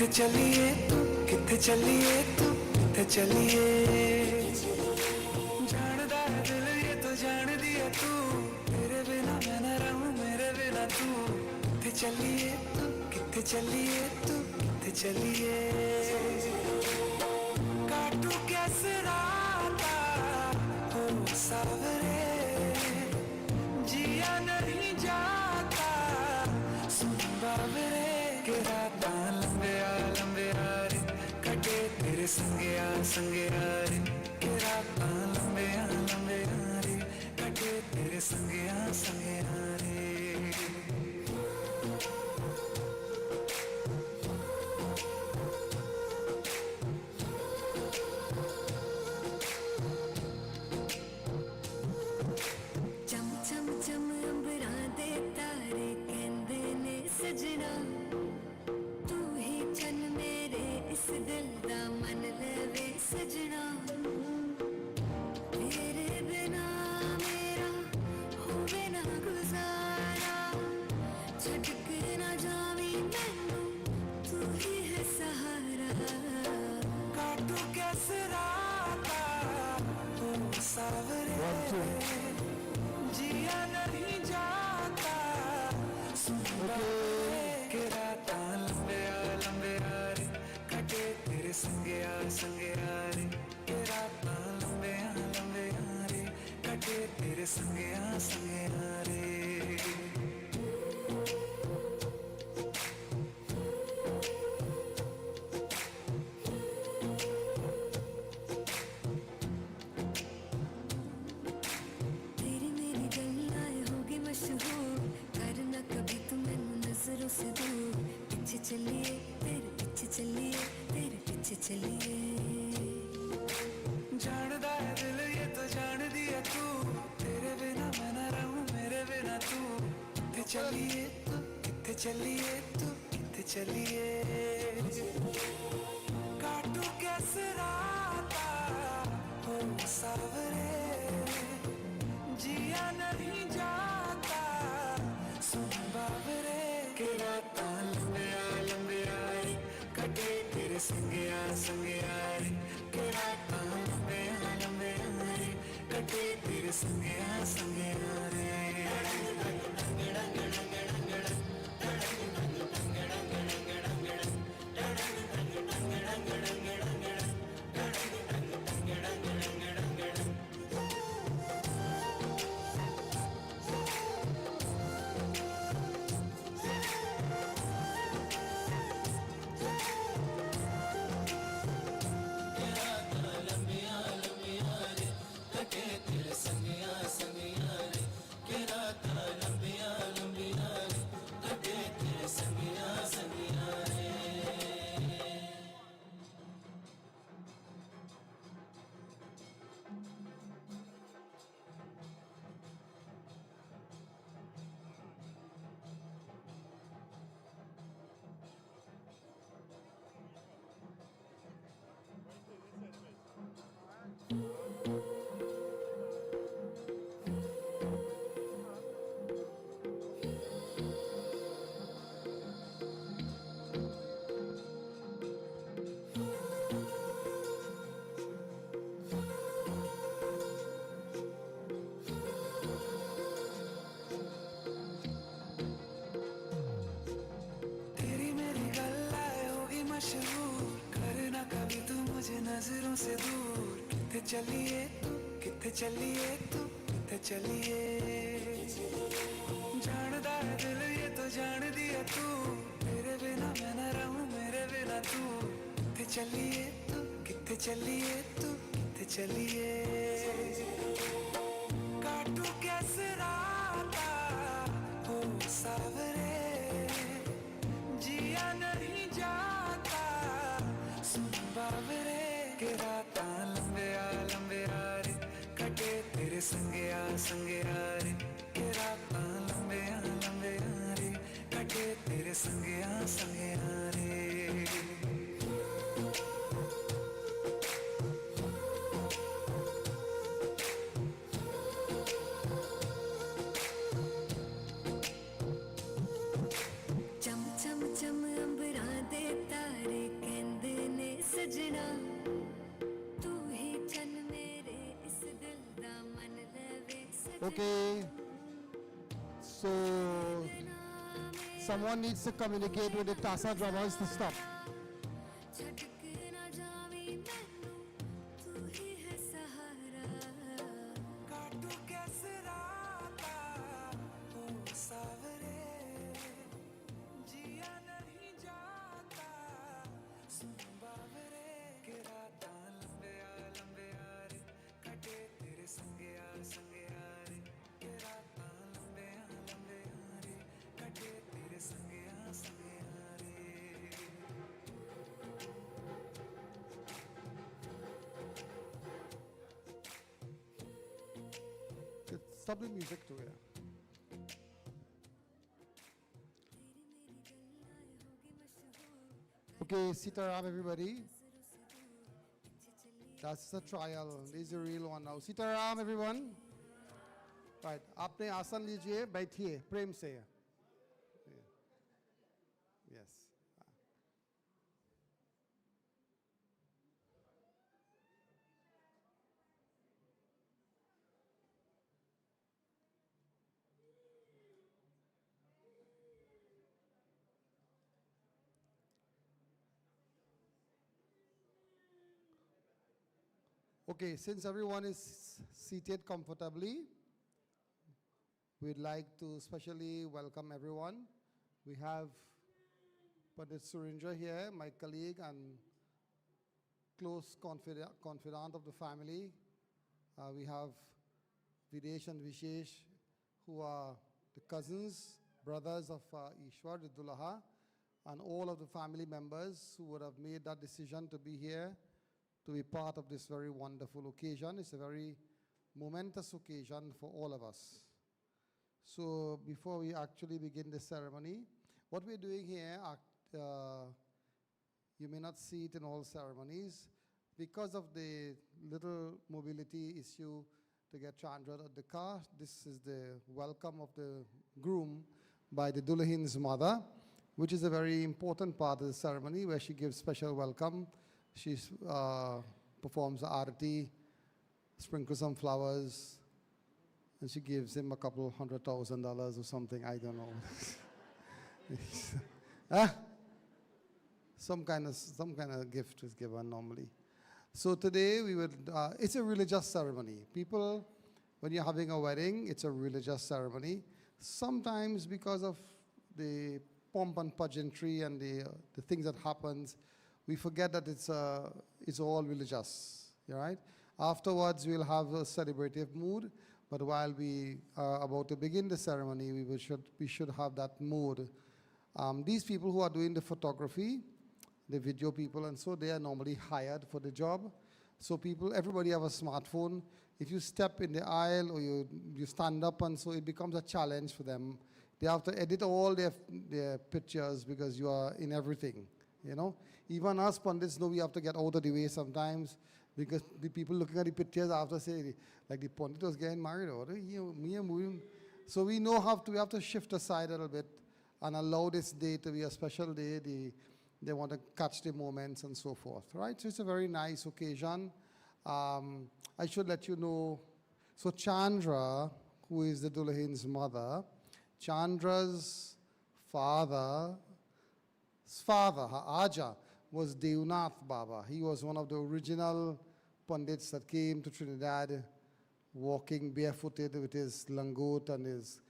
चलिए तू किथे चलिए तू किथे चलिए जानदा है दिल ये तो जान दिया तू तेरे बिना मैं न रहूं मेरे बिना तू किथे चलिए तू किथे चलिए तू किथे चलिए काटू कैसे राता हो सावरे जिया नहीं जाता सुन बावरे के राता लंबे आ रे कटे तेरे संगे आ रे के राता लंबे आ रे कटे तेरे संगे आ रे सजना तू ही चन मेरे इस दिल दा मन लवे सजना तेरे बिना मेरा होवे ना गुजारा छड़ के ना जावी मैनू तू ही है सहारा काटू कैसे राता हो सावरे जिया नहीं जाता के राता लंबे आ रे कटे तेरे संगे आ रे के राता लंबे आ रे कटे तेरे संगे आ रे तेरी मेरी गल्लाएं होगी मशहूर करना कभी तुम नजरों से दूर पीछे चलिए तेरे पीछे चलिए तेरे पीछे चलिए जानदा है दिल ये तो जान दिया तू तेरे बिना मैं न रहूं मेरे बिना तू किथे चलिए तू किथे चलिए तू किथे चलिए काटू कैसे राता हो सावरे जिया नहीं जाता सुन बावरे के राता लंबे आ रे कटे तेरे संगे आ रे के राता लंबे आ रे कटे तेरे संगे आ रे नजरों से दूर किथे चलिए तू किथे चलिए तू किथे चलिए जानदा है दिल ये तो जान दिया तू तेरे बिना मैं न रहूं मेरे बिना तू किथे चलिए तू किथे चलिए तू किथे चलिए काटू कैसे राता हो सावरे जिया नहीं जाता सुन बावरे के राता लंबे आ रे कटे तेरे संगे आ रे के राता लंबे आ रे कटे तेरे संगे आ रे चम चम चम अंबरा दे तारे Okay, so someone needs to communicate with the Tasa drummers to stop. काटू कैसे राता ओ सावरे जिया नहीं जाता सुन बावरे के राता लंबे रे कटे तेरे संगया रे के राता लंबे रे कटे तेरे संगया रे Stop the music too, yeah. Okay, Sitaram everybody. That's the trial. This is the real one now. Sitaram everyone. Right. आपने आसन लीजिए, बैठिए, प्रेम से. Yes. Okay, since everyone is seated comfortably, we'd like to especially welcome everyone. We have Pandit Surendra here, my colleague and close confidant of the family. We have Videsh and Vishesh, who are the cousins, brothers of Ishwar, the Dulaha, and all of the family members who would have made that decision to be here, to be part of this very wonderful occasion. It's a very momentous occasion for all of us. So before we actually begin the ceremony, what we're doing here, you may not see it in all ceremonies, because of the little mobility issue to get Chandra out of the car. This is the welcome of the groom by the Dulahin's mother, which is a very important part of the ceremony where she gives special welcome. She performs the artti, sprinkles some flowers, and she gives him a couple $100,000 or something, I don't know. Some kind of gift is given normally. So today we would, it's a religious ceremony. People, when you're having a wedding, it's a religious ceremony. Sometimes because of the pomp and pageantry and the things that happens, we forget that it's all religious, right? Afterwards, we'll have a celebrative mood, but while we are about to begin the ceremony, we should have that mood. These people who are doing the photography, the video people, and so they are normally hired for the job. So everybody have a smartphone. If you step in the aisle or you stand up, and so it becomes a challenge for them. They have to edit all their pictures because you are in everything. You know, even us Pandits know we have to get out of the way sometimes because the people looking at the pictures after say, like the Pandit was getting married, or me and moving. So we have to shift aside a little bit and allow this day to be a special day. They want to catch the moments and so forth, right? So it's a very nice occasion. I should let you know. So Chandra, who is the Dulahin's mother, Chandra's father, her Aja, was Devnath Baba. He was one of the original Pandits that came to Trinidad walking barefooted with his langot and his...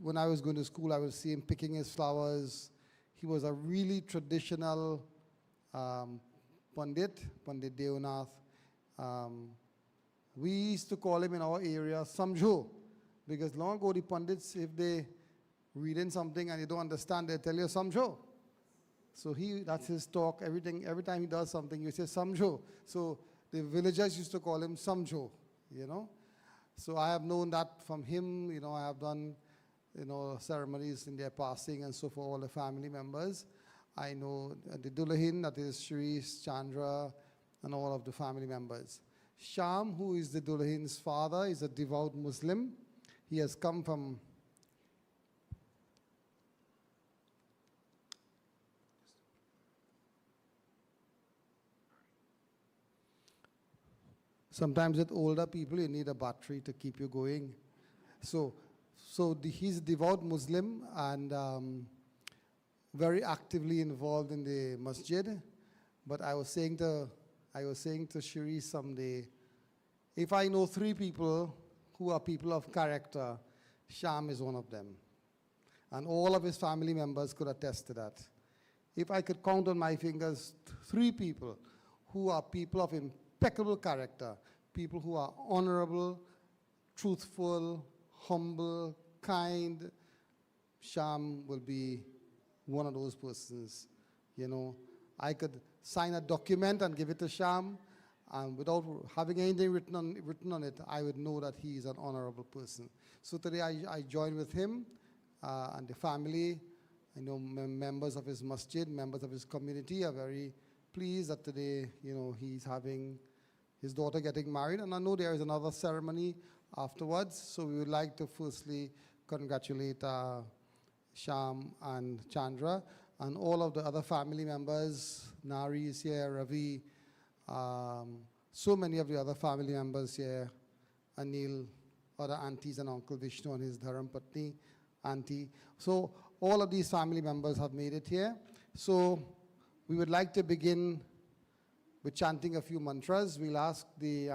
When I was going to school, I would see him picking his flowers. He was a really traditional Pandit Devnath. We used to call him in our area Samjho, because long ago the Pandits, if they reading something and you don't understand, they tell you Samjho. So that's his talk. Every time he does something, you say Samjho. So the villagers used to call him Samjho, you know. So I have known that from him. You know, I have done, ceremonies in their passing and so for all the family members. I know the Dulahin, that is Cheryse, Chandra, and all of the family members. Sham, who is the Dulahin's father, is a devout Muslim. He has come from... Sometimes with older people, you need a battery to keep you going. So he's a devout Muslim and very actively involved in the masjid. But I was saying to Cheryse someday, if I know 3 people who are people of character, Sham is one of them. And all of his family members could attest to that. If I could count on my fingers 3 people who are people of impeccable character, people who are honorable, truthful, humble, kind, Sham will be one of those persons. You know, I could sign a document and give it to Sham, and without having anything written on it, I would know that he is an honorable person. So today I join with him and the family. I know members of his masjid, members of his community are very pleased that today, you know, he's having his daughter getting married, and I know there is another ceremony afterwards. So we would like to firstly congratulate Sham and Chandra and all of the other family members. Nari is here, Ravi, so many of the other family members here, Anil, other aunties and Uncle Vishnu and his Dharam Patni auntie. So all of these family members have made it here. So we would like to begin with chanting a few mantras. We'll ask the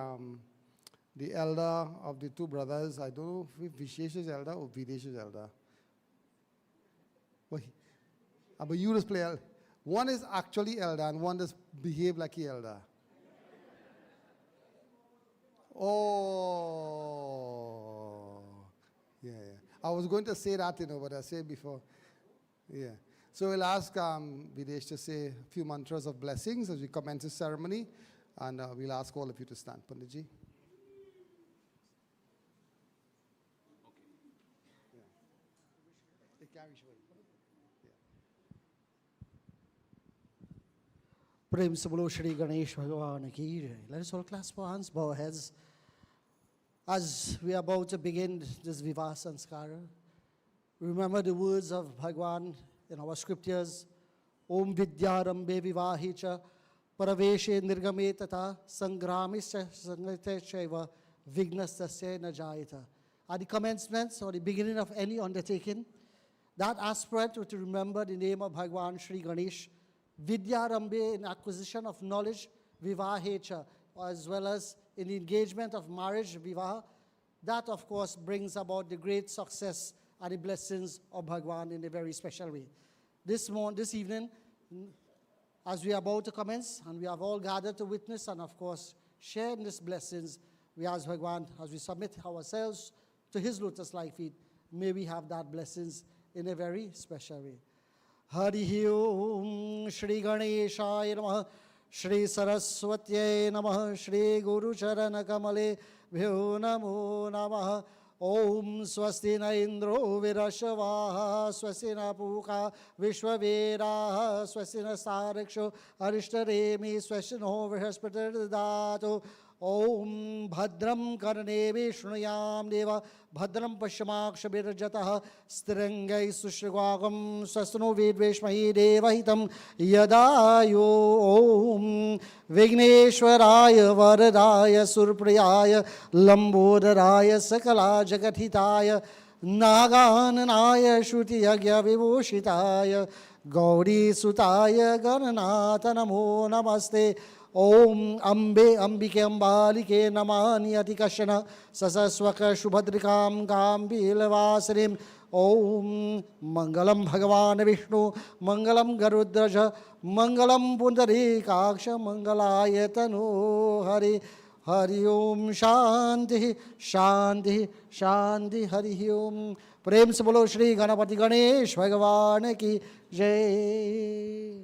elder of the 2 brothers, I don't know if Vishesh is elder or Videsh is elder. But you just play elder. One is actually elder and one just behave like he elder. Oh, yeah. I was going to say that, you know, but I said before. Yeah. So we'll ask Videsh to say a few mantras of blessings as we commence the ceremony, and we'll ask all of you to stand. Panditji. Prem se bolo Shri Ganesh Bhagwan ki jai. Let us all clasp our hands, bow our heads. As we are about to begin this Vivah Sanskar, remember the words of Bhagwan in our scriptures. Om Vidyarambe Vivahicha Paraveshe Nirgame Tata Sangramischa Sangate Shaiva Vignastasya Najayata. At the commencements or the beginning of any undertaking, that aspirant to remember the name of Bhagwan Shri Ganesh, Vidyarambe in acquisition of knowledge, Vivahecha, as well as in the engagement of marriage, Vivaha, that of course brings about the great success and the blessings of Bhagwan in a very special way. This evening, as we are about to commence, and we have all gathered to witness and of course share in these blessings, we ask Bhagwan, as we submit ourselves to his lotus-like feet, may we have that blessings in a very special way. Hari Om Shri Ganeshaya Namaha Shri Saraswatye Namaha Shri Guru Charana Kamale Bhyo Namo Namaha Om Swasti Na Indro Virashavaha Swasti Na Puka Vishwaveraha Swasti Na Saraksho Arishtaremi Swasti No Vrihaspatar Om Bhadram Karne Vishnuyam Deva Bhadram Pashyamakshbirjataha Stringai Sushrigwagam Swastano Vedveshmahi Devahitam Yadayo Om Vigneshwaraya Varadaya Surpriyaya Lambodharaya Sakala Jagathitaya Nagananaya Shruti Yagya Vibhushitaya Gauri Sutaya Gananatha Namo Namaste Om Ambe Ambike Ambalike Namani Atikashana Sasaswaka Shubhadrikam Gambilavasarim Om Mangalam Bhagavan Vishnu Mangalam Garudraja Mangalam Pundarikaksha Mangalayatanu Hari Hari Om Shanti Shanti Shanti Hari Om Prem se bolo Shri Ganapati Ganesh Bhagavan ki Jai.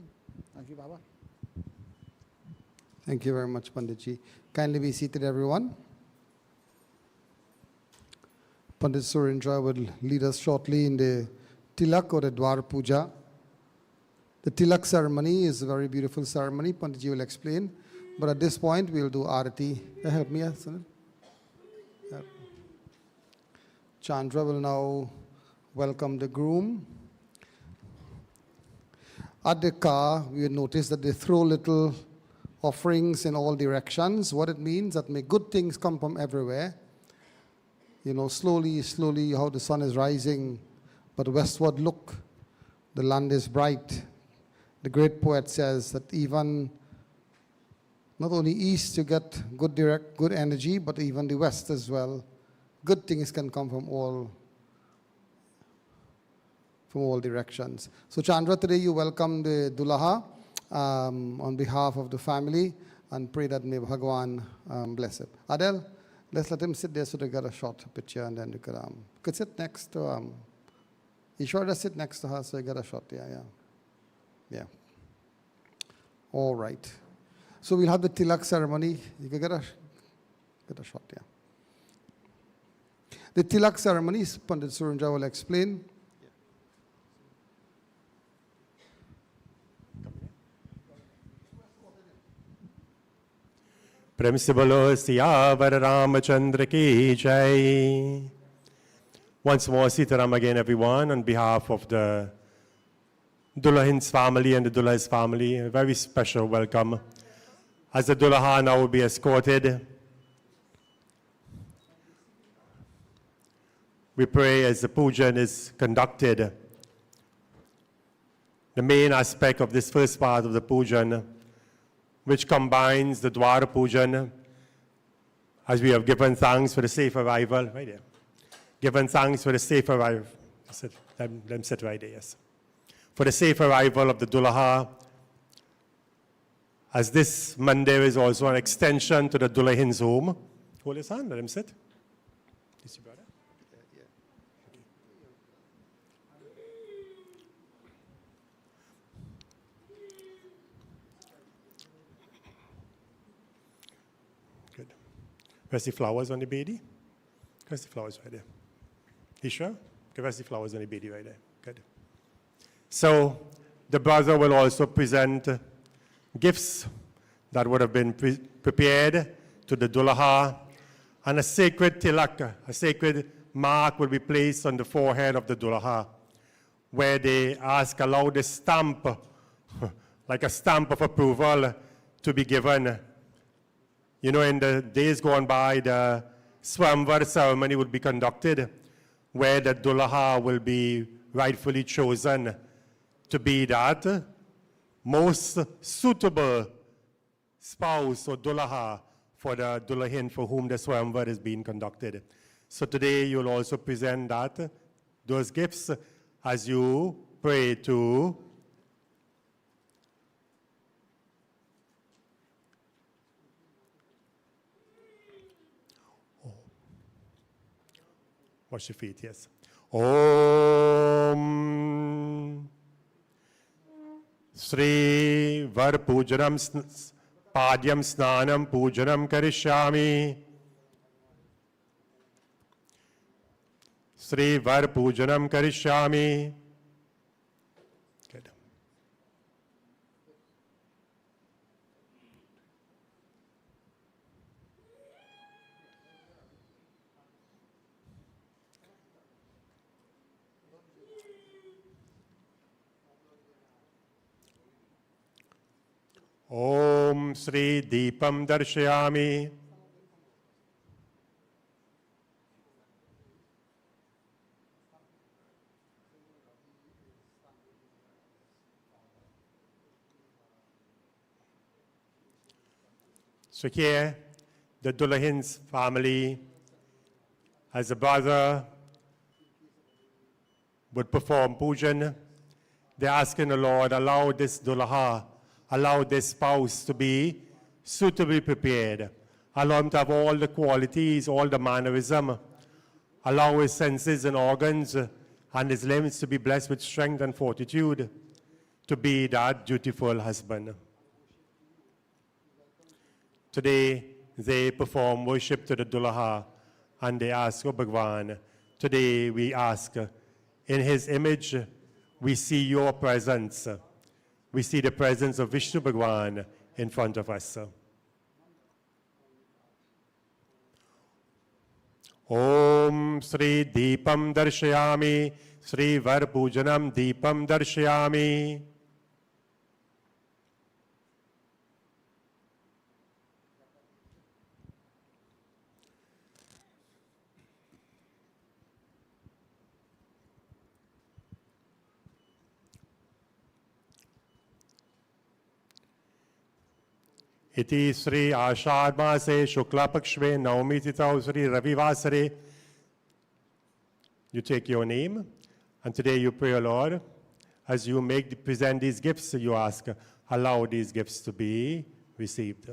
Thank you, Baba. Thank you very much, Panditji. Kindly be seated, everyone. Pandit Surendra will lead us shortly in the Tilak or the Dwar Puja. The Tilak ceremony is a very beautiful ceremony. Panditji will explain. But at this point, we'll do artti. Help me, Sunil. Chandra will now welcome the groom. At the car, we will notice that they throw little offerings in all directions. What it means, that may good things come from everywhere. You know, slowly, slowly, how the sun is rising, but westward look, the land is bright. The great poet says that even not only east you get good energy, but even the west as well. Good things can come from all directions. So Chandra, today you welcome the Dulaha on behalf of the family and pray that may Bhagwan bless it. Adel, let's let him sit there so they get a short picture, and then you could sit next to you sure to sit next to her so you get a shot. Yeah. All right. So we'll have the tilak ceremony. You can get a shot. Yeah. The tilak ceremony, Pandit Surunja will explain. प्रेम से बोलो सियावर रामचंद्र की जय. Once more, Sitaram again, everyone, on behalf of the Dullahin's family and the Dullah's family, a very special welcome. As the Dullaha now will be escorted, we pray as the pujan is conducted. The main aspect of this first part of the pujan, which combines the Dwar pujan, as we have given thanks for the safe arrival, right there. Given thanks for the safe arrival. Let them sit right there, yes. For the safe arrival of the Dullaha, as this Mandap is also an extension to the Dullahin's home. Hold his hand, let him sit. Is your brother? Yeah. Good. Where's the flowers on the baby? Where's the flowers right there? You sure? Where's the flowers on the baby right there? Good. So the brother will also present gifts that would have been prepared to the Dullaha, and a sacred tilak, a sacred mark will be placed on the forehead of the Dullaha, where they allow the stamp, like a stamp of approval, to be given. You know, in the days gone by, the Swamvar ceremony would be conducted, where the Dullaha will be rightfully chosen to be that most suitable spouse or Dullaha for the Dullahin for whom the Swamvar is being conducted. So today you'll also present those gifts as you pray to wash your feet, yes. Om Sri Var Pujanam Padyam Snanam Pujanam Karishyami. Sri Var Pujanam Karishyami. Good. Om Sri Deepam Darshayami. So here, the Dullahin's family, as a brother, would perform pujan. They're asking the Lord, allow this Dullaha, allow this spouse to be suitably prepared. Allow him to have all the qualities, all the mannerism. Allow his senses and organs and his limbs to be blessed with strength and fortitude to be that dutiful husband. Today, they perform worship to the Dullaha and they ask, oh Bhagwan, today we ask, in his image, we see your presence. We see the presence of Vishnu Bhagwan in front of us. Om Sri Deepam Darshayami, Sri Var Pujanam Deepam Darshayami. Iti Sri Ashad Mase Shukla Pakshve Naumi Titau Sri Ravivasare. You take your name, and today you pray, O Lord, as you present these gifts, you ask, allow these gifts to be received.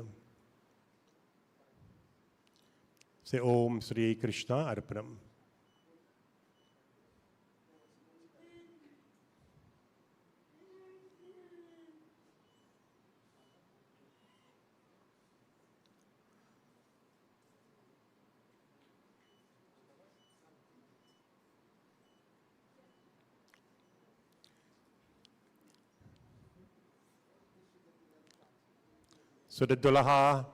Say Om Sri Krishna Arpanam. So the Dulaha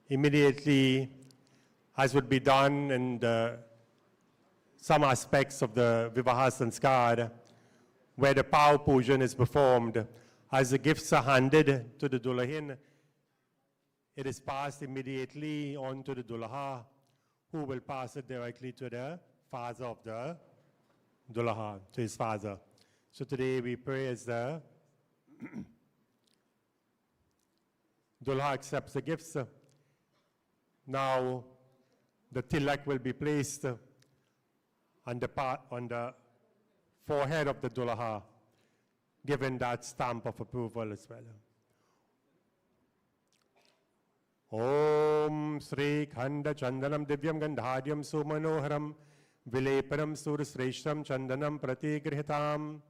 immediately, as would be done in some aspects of the Vivaha Sanskar, where the Pau Pujan is performed, as the gifts are handed to the Dulahin, it is passed immediately on to the Dulaha, who will pass it directly to the father of the Dulaha, to his father. So today we pray as the Dulaha accepts the gifts. Now, the tilak will be placed on the forehead of the Dulaha, given that stamp of approval as well. Om Sri Khanda Chandanam Divyam Gandhadyam Sumanoharam Vileparam Surasreshtam Chandanam Pratigrihitam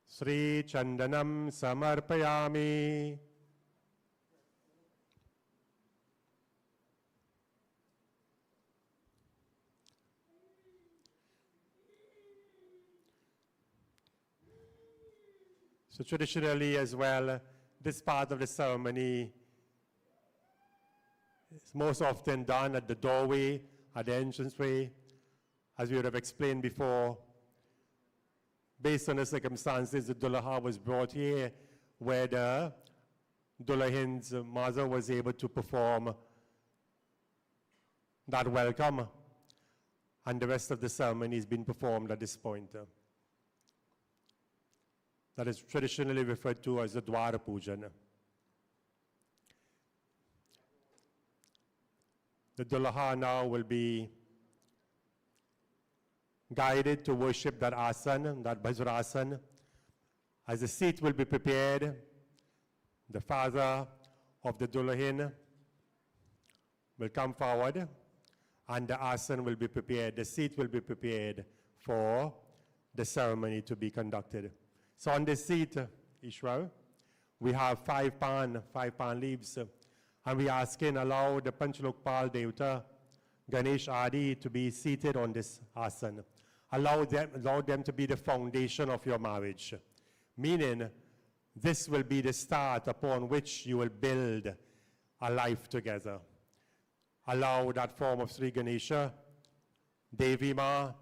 Sri Chandanam Samarpayami. So traditionally as well, this part of the ceremony is most often done at the doorway, at the entranceway, as we would have explained before. Based on the circumstances, the Dulaha was brought here, where the Dulahin's mother was able to perform that welcome, and the rest of the ceremony has been performed at this point. That is traditionally referred to as the Dwar pujan. The Dulaha now will be guided to worship that asan, that Vajrasan. As the seat will be prepared, the father of the Dulahin will come forward, and the asan will be prepared, the seat will be prepared for the ceremony to be conducted. So on this seat, Ishwar, we have five pan leaves, and we asking allow the Panchalokpal Devta, Ganesh Adi, to be seated on this asan. Allow them to be the foundation of your marriage, meaning this will be the start upon which you will build a life together. Allow that form of Sri Ganesha, Devi Ma,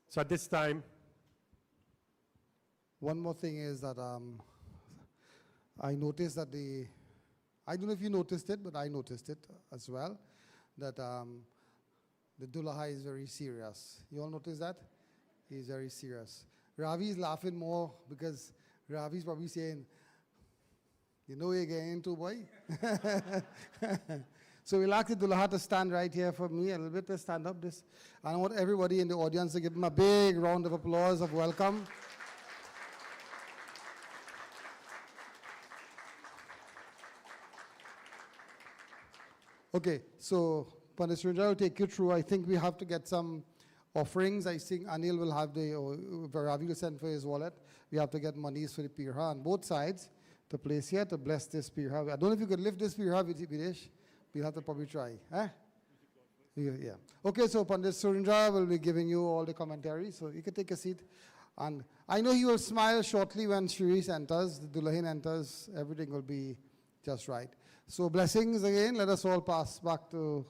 So at this time, one more thing is that I noticed that I don't know if you noticed it, but I noticed it as well, that the Dulaha is very serious. You all notice that? He's very serious. Ravi is laughing more because Ravi's probably saying, you know you're getting into, boy? So we'll ask the Dulaha to stand right here for me, a little bit, to stand up. And I want everybody in the audience to give him a big round of applause of welcome. Okay, so Pandit Surendra will take you through. I think we have to get some offerings. I think Anil will have Ravi will send for his wallet. We have to get monies for the pirha on both sides to place here to bless this pirha. I don't know if you could lift this pirha, Videsh. We'll have to probably try. Eh? Yeah. Okay, so Pandit Surendra will be giving you all the commentary, so you can take a seat. And I know he will smile shortly when Cheryse enters, the Dulahin enters, everything will be just right. So blessings again, let us pass back to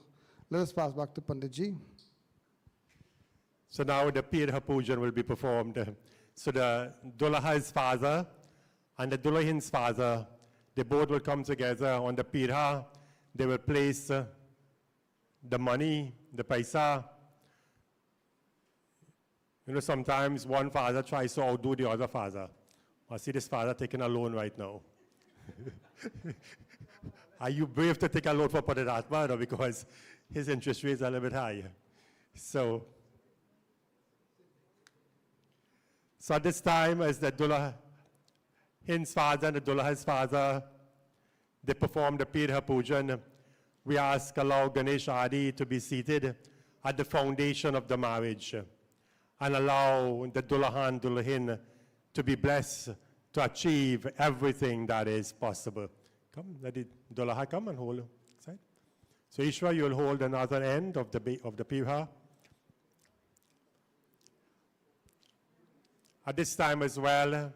Panditji. So now the Pirha Pujan will be performed. So the Dulaha's father and the Dulahin's father, they both will come together on the Pirha. They will place the money, the paisa. You know, sometimes one father tries to outdo the other father. I see this father taking a loan right now. Are you brave to take a loan for Putri, or because his interest rates are a little bit higher? So at this time, as the Dulha, his father and the Dulha's father, they perform the Pirha Pujan, we allow Ganesh Adi to be seated at the foundation of the marriage and allow the Dulahan Dulahin to be blessed to achieve everything that is possible. Come, let the Dulaha come and hold side. So Ishwar, you'll hold another end of the Pirha. At this time as well,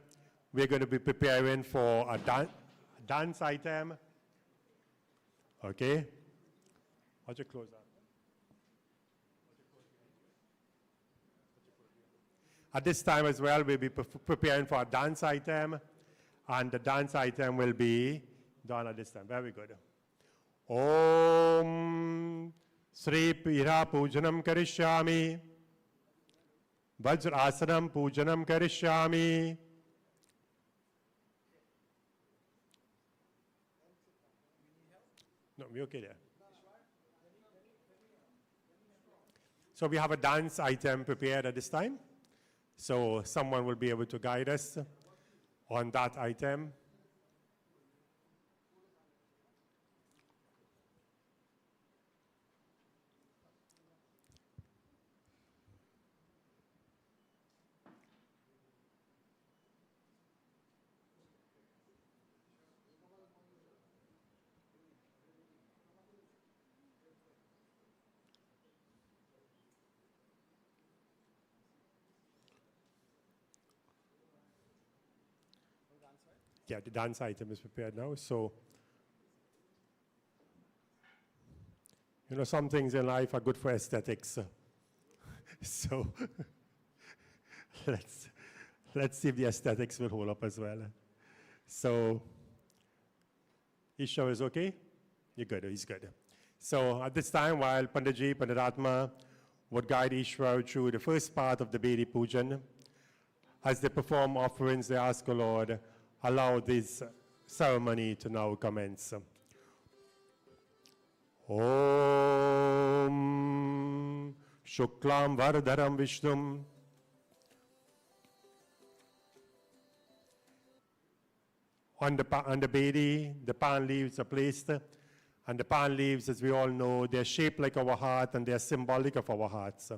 we're going to be preparing for a dance item. Okay? How'd you close that? At this time as well, we'll be preparing for a dance item, and the dance item will be done at this time. Very good. Om Sri Pira Pujanam Karishyami. Vajra Asanam Pujanam Karishyami. No, we're okay there. So we have a dance item prepared at this time. So someone will be able to guide us on that item. Yeah, the dance item is prepared now. So, you know, some things in life are good for aesthetics. So, let's see if the aesthetics will hold up as well. So, Ishwar is okay? You're good, he's good. So, at this time, while Panditji, Panditatma would guide Ishwar through the first part of the Bedi Pujan, as they perform offerings, they ask the Lord, allow this ceremony to now commence. Om Shuklam Vardharam Vishnum. On the Bedi, the pan leaves are placed, and the pan leaves, as we all know, they're shaped like our heart and they're symbolic of our hearts.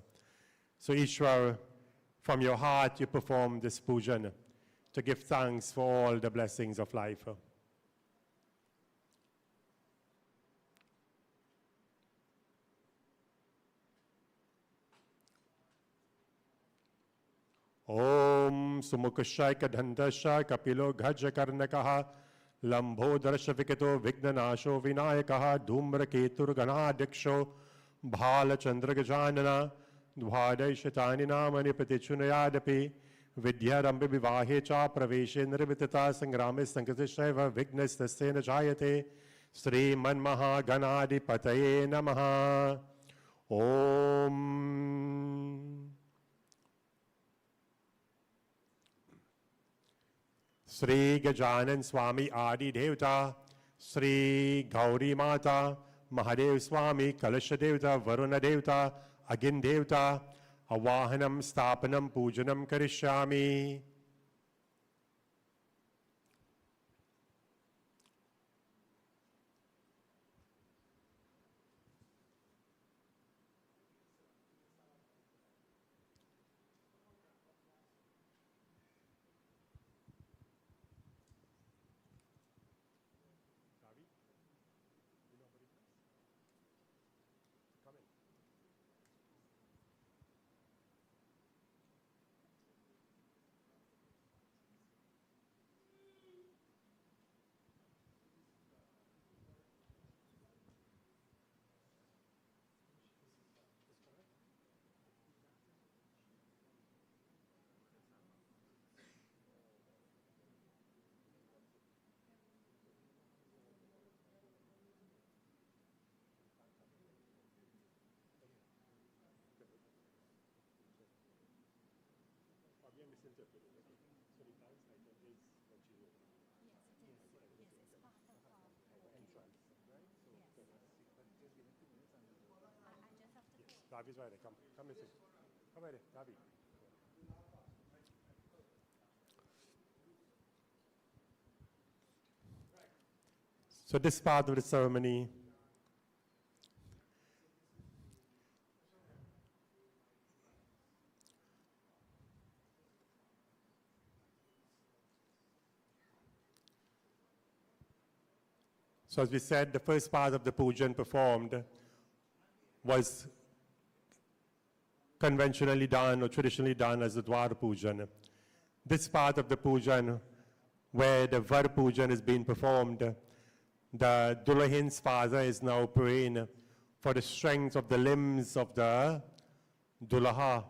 So Ishwar, from your heart, you perform this pujan to give thanks for all the blessings of life. Om Sumukashai Kadhandasha Kapilo Ghajakarnakaha Lambodharasha Vikito Vignanasho Vinayakaha Dhumra Ketur Ganadiksho Bhala Chandra Gajanana Dwadai Shatani Namani Patichunayadapi Vidyarambi Vivahe Cha Praveshe Nirvitata Sangrame Sankatishaiva Vignas Tasena Jayate Sri Manmaha Ganadi Pataye Namaha Om Sri Gajanan Swami Adi Devta Sri Gauri Mata Mahadev Swami Kalasha Devta Varuna Devta Agin Devta Avahanam Stapanam Pujanam Karishyami. Davi's right there. Come and sit. Come right there, Davi. So this part of the ceremony so as we said, the first part of the pujan performed was conventionally done or traditionally done as the Dwar pujan. This part of the pujan, where the Var pujan is being performed, the Dulahin's father is now praying for the strength of the limbs of the Dulaha,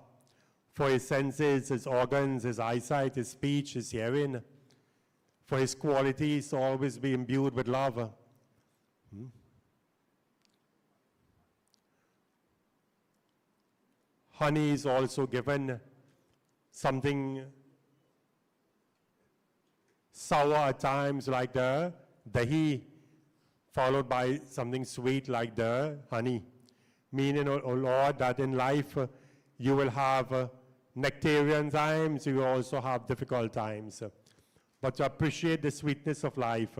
for his senses, his organs, his eyesight, his speech, his hearing, for his qualities to always be imbued with love. Honey is also given, something sour at times like the dahi, followed by something sweet like the honey. Meaning, oh Lord, that in life you will have nectarian times, you will also have difficult times. But to appreciate the sweetness of life,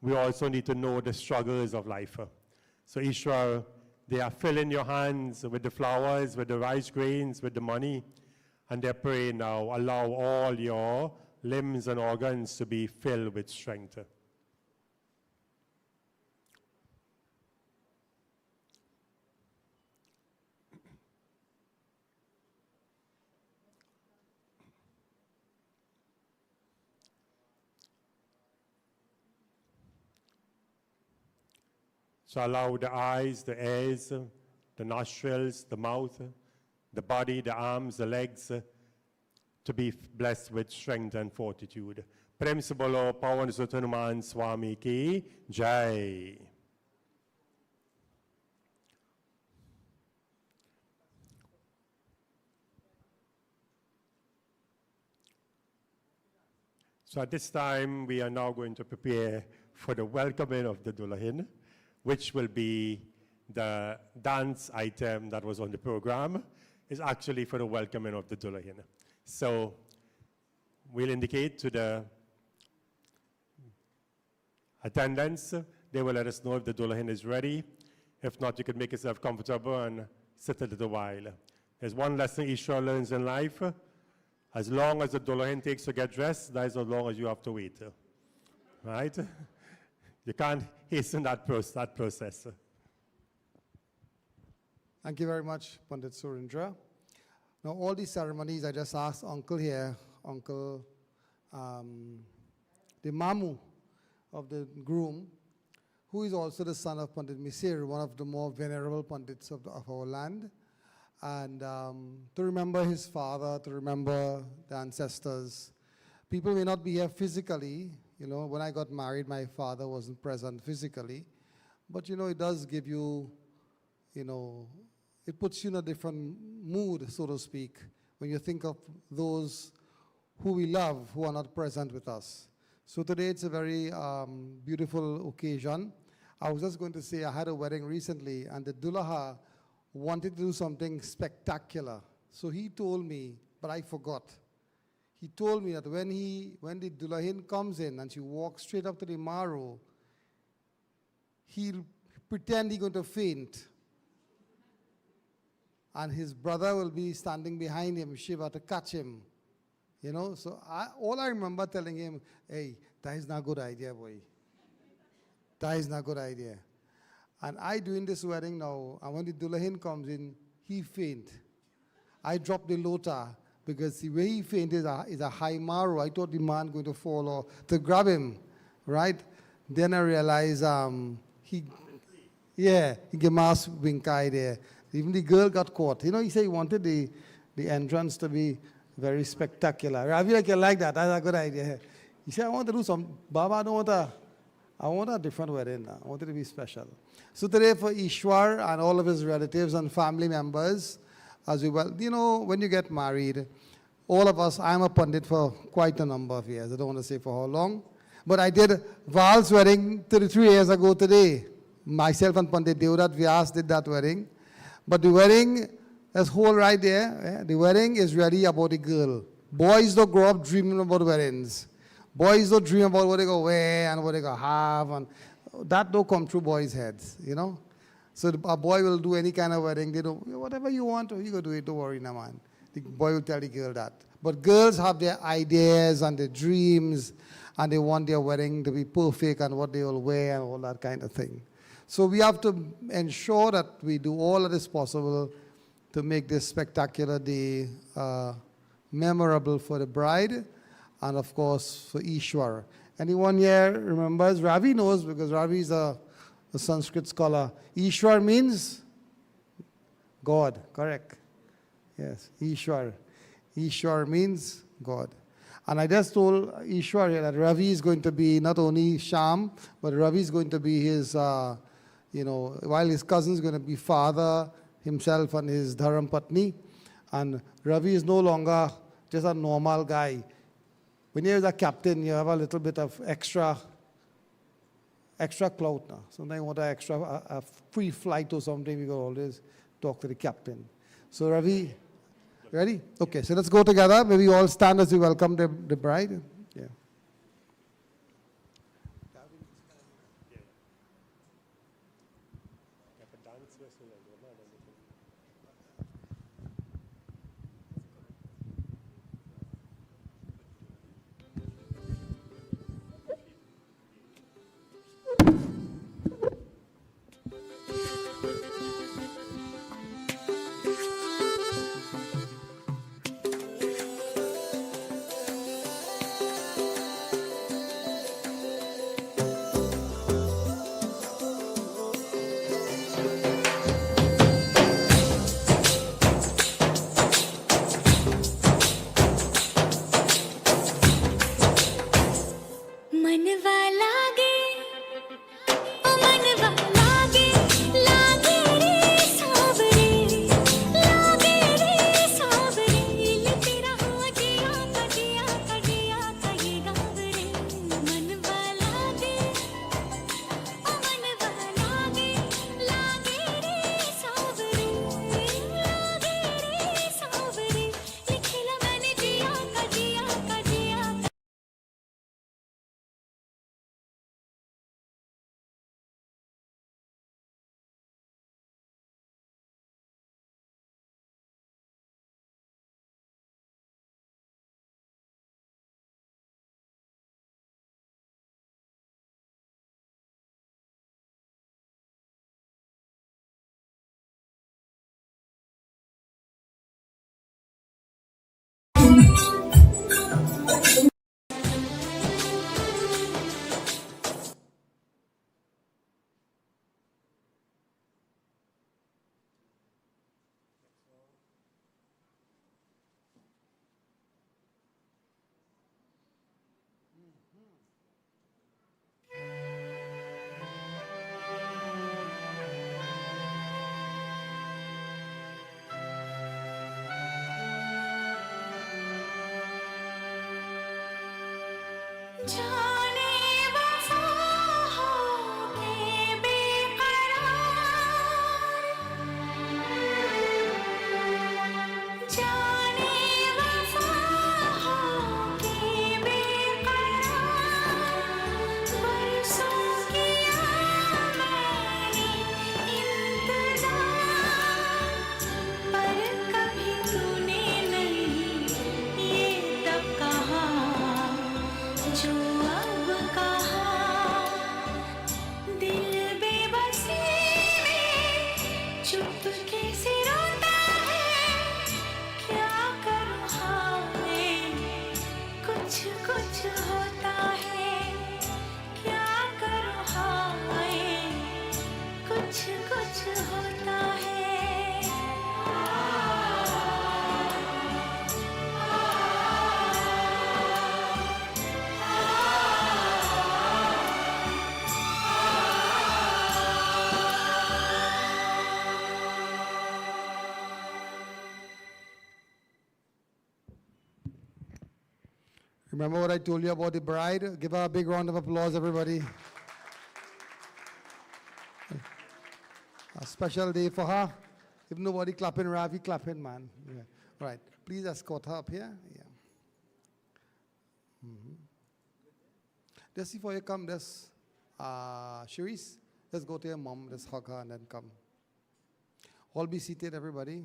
we also need to know the struggles of life. So Ishwar, they are filling your hands with the flowers, with the rice grains, with the money, and they're praying now, allow all your limbs and organs to be filled with strength. So allow the eyes, the ears, the nostrils, the mouth, the body, the arms, the legs to be blessed with strength and fortitude. Prem se bolo Pawan Hanuman Swami ki Jai. So at this time, we are now going to prepare for the welcoming of the Dulahin, which will be the dance item that was on the program, is actually for the welcoming of the Dulahin. So we'll indicate to the attendants, they will let us know if the Dulahin is ready. If not, you could make yourself comfortable and sit a little while. There's one lesson Ishwar learns in life. As long as the Dulahin takes to get dressed, that is as long as you have to wait. Right? You can't hasten that process. Thank you very much, Pandit Surendra. Now, all these ceremonies, I just asked Uncle here, Uncle, the Mamu of the groom, who is also the son of Pandit Misir, one of the more venerable Pandits of our land, and to remember his father, to remember the ancestors. People may not be here physically. You know, when I got married, my father wasn't present physically. But, you know, it does give you, you know, it puts you in a different mood, so to speak, when you think of those who we love who are not present with us. So today it's a very beautiful occasion. I was just going to say I had a wedding recently, and the Dulaha wanted to do something spectacular. So he told me, but I forgot. He told me that when the Dulahin comes in and she walks straight up to the Maru, he'll pretend he's going to faint. And his brother will be standing behind him, Shiva, to catch him. You know, so all I remember telling him, hey, that is not a good idea, boy. That is not a good idea. And I doing this wedding now, and when the Dulahin comes in, he faint. I drop the lota, because the way he fainted is a high maru. I thought the man going to fall or to grab him, right? Then I realized he gave mass winkai there. Even the girl got caught. You know, he said he wanted the entrance to be very spectacular. I feel like you like that. That's a good idea. He said, I want to do some, Baba, I want a different wedding now. I want it to be special. So today for Ishwar and all of his relatives and family members, as well, you know, when you get married, all of us, I'm a pundit for quite a number of years. I don't want to say for how long. But I did Val's wedding 33 years ago today. Myself and Pandit Devdat Vyas did that wedding. But the wedding, that's whole right there. The wedding is really about the girl. Boys don't grow up dreaming about weddings. Boys don't dream about what they go wear and what they go have. And that don't come through boys' heads, you know. So a boy will do any kind of wedding. They don't, whatever you want, you go do it, don't worry, no man. The boy will tell the girl that. But girls have their ideas and their dreams, and they want their wedding to be perfect and what they will wear and all that kind of thing. So we have to ensure that we do all that is possible to make this spectacular day memorable for the bride and, of course, for Ishwar. Anyone here remembers? Ravi knows because Ravi is a Sanskrit scholar. Ishwar means God, correct? Yes, Ishwar. Ishwar means God. And I just told Ishwar here that Ravi is going to be not only Sham, but Ravi is going to be his, while his cousin is going to be father himself and his Dharam Patni. And Ravi is no longer just a normal guy. When you're a captain, you have a little bit of extra clout now. Sometimes you want a free flight or something, we can always talk to the captain. So Ravi, ready? Okay, so let's go together. Maybe you all stand as we welcome the bride. Yeah. जो Remember what I told you about the bride? Give her a big round of applause, everybody. A special day for her. If nobody clapping, Ravi clapping, man. Yeah. Right. Please escort her up here. Yeah. Just before you come, Cheryse, let's go to your mom. Let's hug her and then come. All be seated, everybody.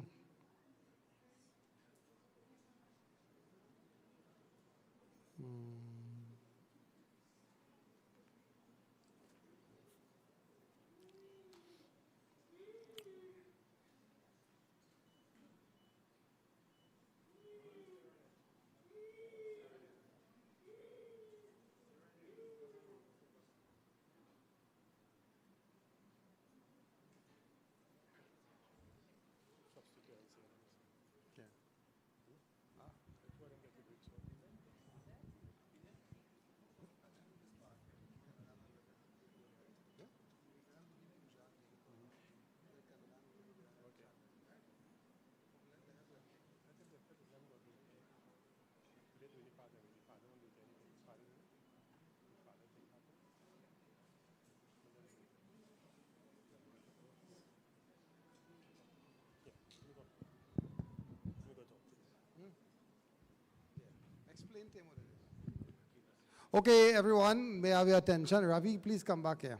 Okay, everyone, may I have your attention? Ravi, please come back here.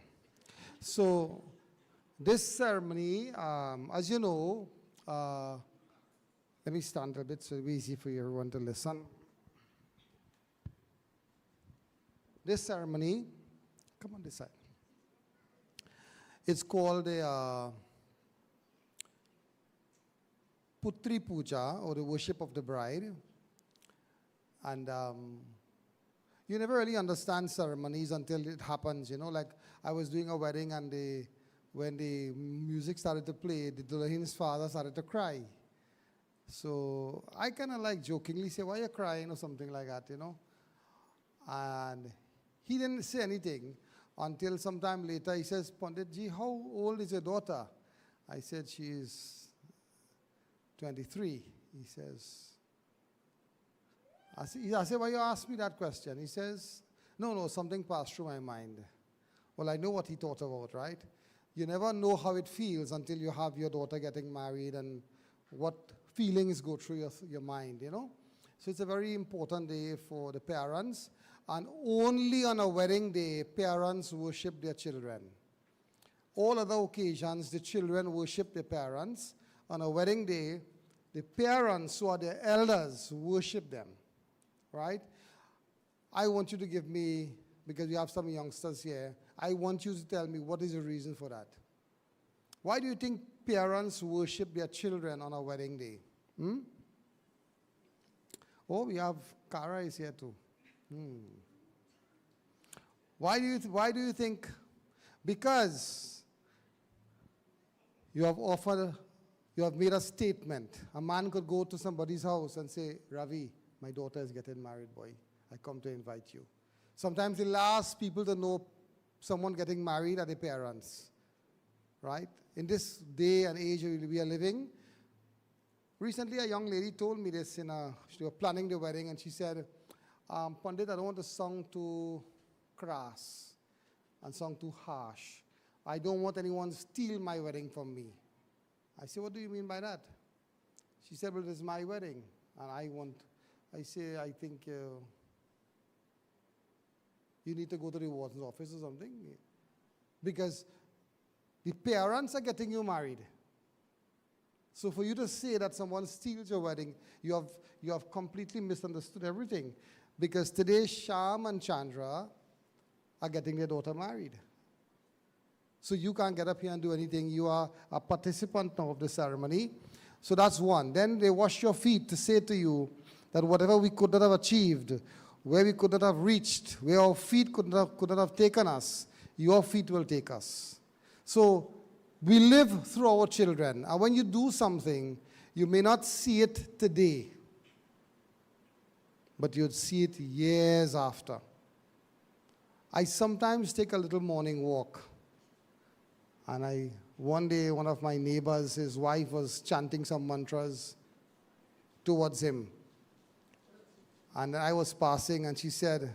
So, this ceremony, as you know, let me stand a bit so it'll be easy for everyone to listen. This ceremony, come on this side. It's called the Putri puja, or the worship of the bride. And you never really understand ceremonies until it happens, you know. Like I was doing a wedding and when the music started to play, the Dulahin's father started to cry. So I kind of like jokingly say, why are you crying or something like that, you know. And he didn't say anything until sometime later he says, Panditji, how old is your daughter? I said, she's 23. He says, I said, why you ask me that question? He says, no, something passed through my mind. Well, I know what he thought about, right? You never know how it feels until you have your daughter getting married and what feelings go through your mind, you know? So it's a very important day for the parents. And only on a wedding day, parents worship their children. All other occasions, the children worship their parents. On a wedding day, the parents who are their elders worship them. Right? I want you to give me, because we have some youngsters here, I want you to tell me what is the reason for that. Why do you think parents worship their children on a wedding day? Oh, we have Kara is here too. Why do you think? Because you have made a statement. A man could go to somebody's house and say, Ravi, my daughter is getting married, boy. I come to invite you. Sometimes the last people to know someone getting married are the parents, right? In this day and age we are living, recently a young lady told me this, she was planning the wedding, and she said, Pandit, I don't want to sound too crass and sound too harsh. I don't want anyone to steal my wedding from me. I said, what do you mean by that? She said, well, this is my wedding, and I say, I think you need to go to the warden's office or something. Because the parents are getting you married. So for you to say that someone steals your wedding, you have completely misunderstood everything. Because today, Sham and Chandra are getting their daughter married. So you can't get up here and do anything. You are a participant now of the ceremony. So that's one. Then they wash your feet to say to you, that whatever we could not have achieved, where we could not have reached, where our feet could not have taken us, your feet will take us. So we live through our children. And when you do something, you may not see it today, but you'd see it years after. I sometimes take a little morning walk. And one day, one of my neighbors, his wife was chanting some mantras towards him. And I was passing, and she said,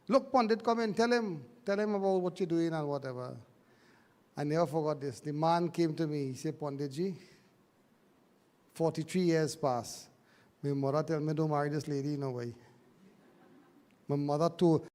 "Look, Pandit, come in, tell him about what you're doing and whatever." I never forgot this. The man came to me, he said, "Panditji, 43 years passed. My mother tell me don't marry this lady, no way." My mother told.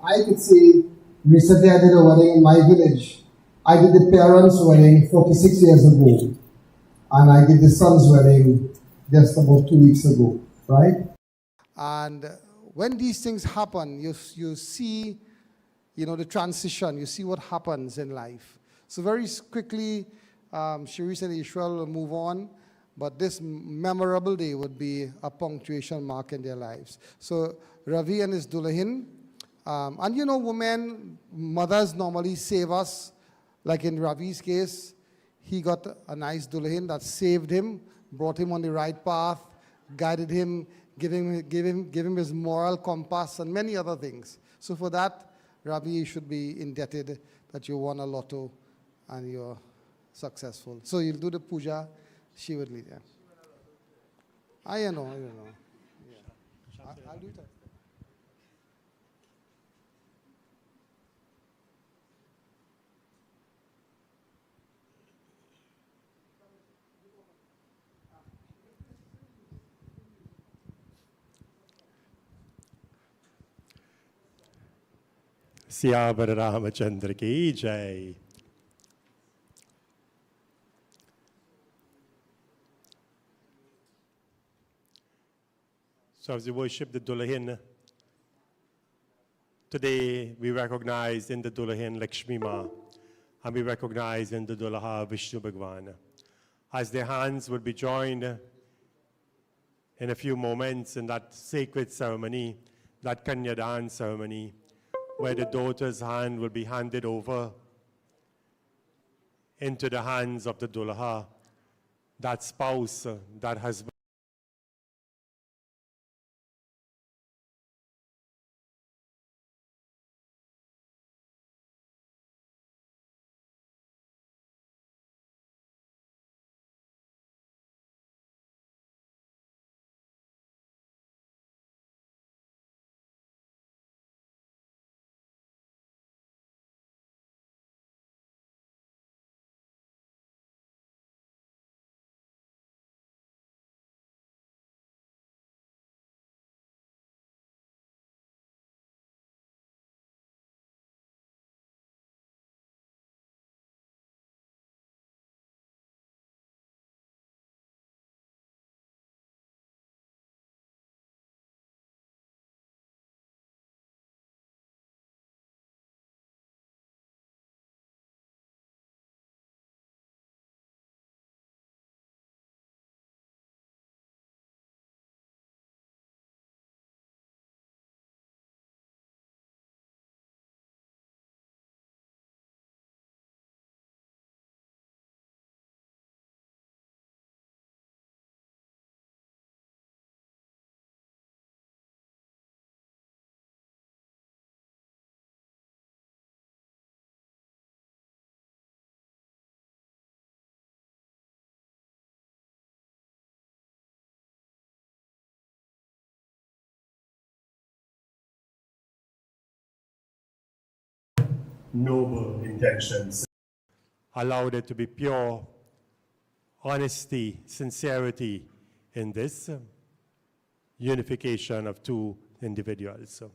I could say, recently I did a wedding in my village. I did the parents' wedding 46 years ago, and I did the son's wedding just about 2 weeks ago, right? And when these things happen, you see, the transition, you see what happens in life. So very quickly, Cheryse and Ishwar will move on, but this memorable day would be a punctuation mark in their lives. So Ravi and his Dulahin, and women, mothers normally save us. Like in Ravi's case, he got a nice Dulahin that saved him, brought him on the right path, guided him, gave him his moral compass and many other things. So for that, Ravi should be indebted that you won a lotto and you're successful. So you'll do the puja, she will lead. Yeah. I don't know. Yeah. I'll do it. Siyavar Ramachandra ki jai. So as we worship the Dulahin, today we recognize in the Dulahin Lakshmi Ma, and we recognize in the Dulaha Vishnu Bhagwan. As their hands will be joined in a few moments in that sacred ceremony, that Kanyadan ceremony, where the daughter's hand will be handed over into the hands of the Dulaha, that spouse, that husband. Noble intentions. Allow there to be pure honesty, sincerity in this unification of two individuals. So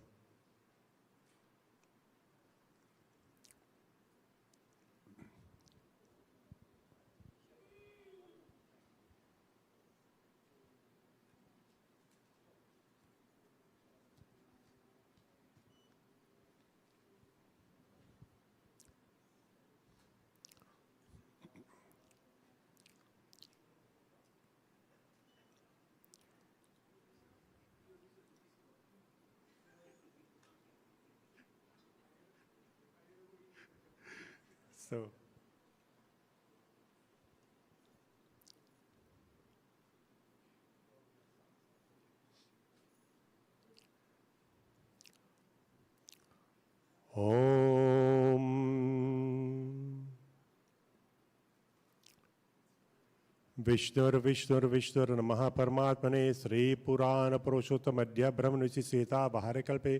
विष्णुर नमः परमात्मने श्री पुराण पुरुषोत्तम मध्य ब्रह्मनुषि सीता बाहरकल्पे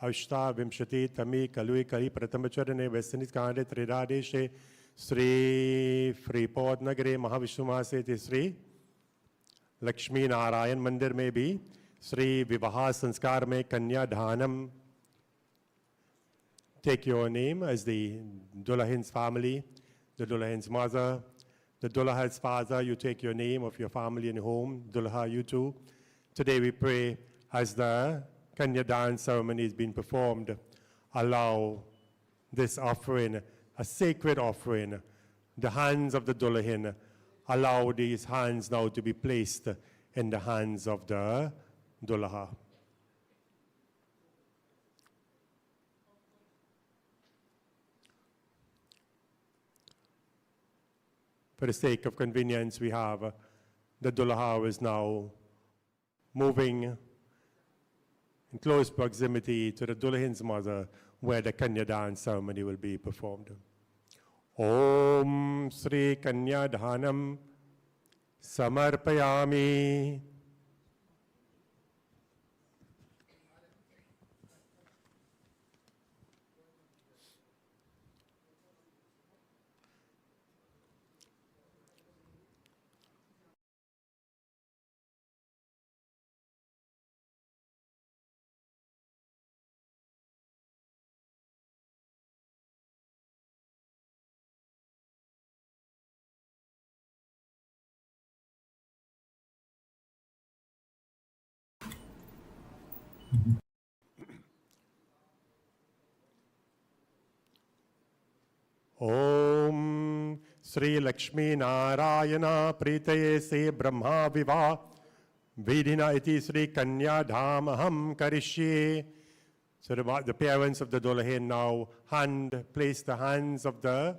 अष्टाविंशति तमी कलुई कली प्रथमचरणे वैश्वनिक कांडे त्रिरादेशे श्री फ्रीपोत नगरे महाविष्णुमासे श्री लक्ष्मी नारायण मंदिर में भी श्री विवाह संस्कार में कन्यादानम. Take your name as the Dullahin's family, the Dullahin's mother, the Dullaha's father. You take your name of your family and home. Dullaha, you too. Today we pray as the Kanyadan ceremony is being performed, allow this offering, a sacred offering, the hands of the Dullahin, allow these hands now to be placed in the hands of the Dullaha. For the sake of convenience, we have the Dullaha is now moving in close proximity to the Dullahin's mother, where the Kanyadan ceremony will be performed. Om Sri Kanyadanam Samarpayami. Om Sri Lakshmi Narayana Pritaye Se Brahma Viva Vedina iti Sri Kanyadham Aham Karishye. So the parents of the Dullahin now place the hands of the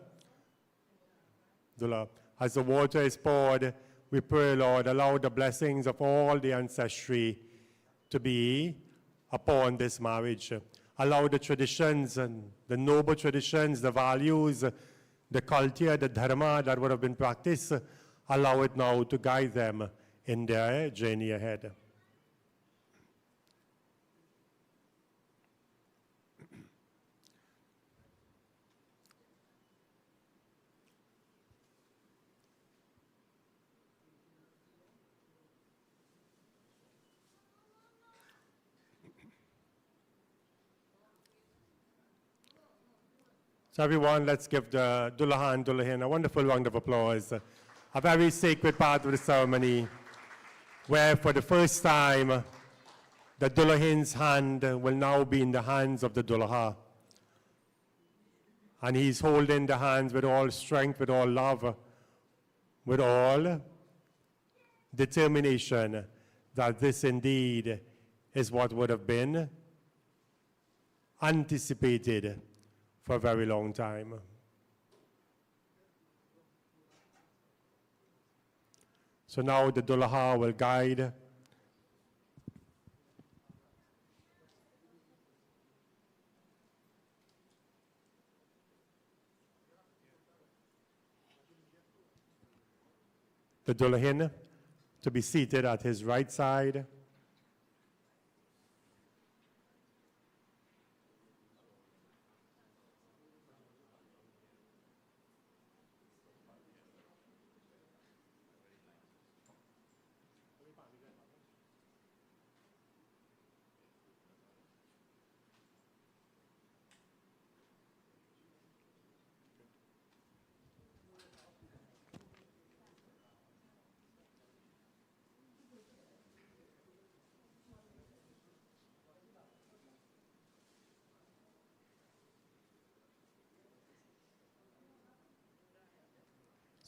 Dullah. As the water is poured, we pray, Lord, allow the blessings of all the ancestry to be upon this marriage. Allow the traditions and the noble traditions, the values, the culture, the dharma that would have been practiced, allow it now to guide them in their journey ahead. So everyone, let's give the Dullaha and Dullahin a wonderful round of applause. A very sacred part of the ceremony, where for the first time, the Dullahin's hand will now be in the hands of the Dullaha. And he's holding the hands with all strength, with all love, with all determination that this indeed is what would have been anticipated for a very long time. So now the Dullaha will guide the Dullahin to be seated at his right side.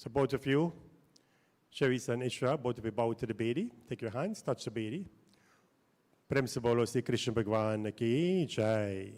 So both of you, Cheryse and Ishwar, both of you bow to the Bedi. Take your hands, touch the Bedi. Prem se bolo Sri Krishna Bhagwan ki jai.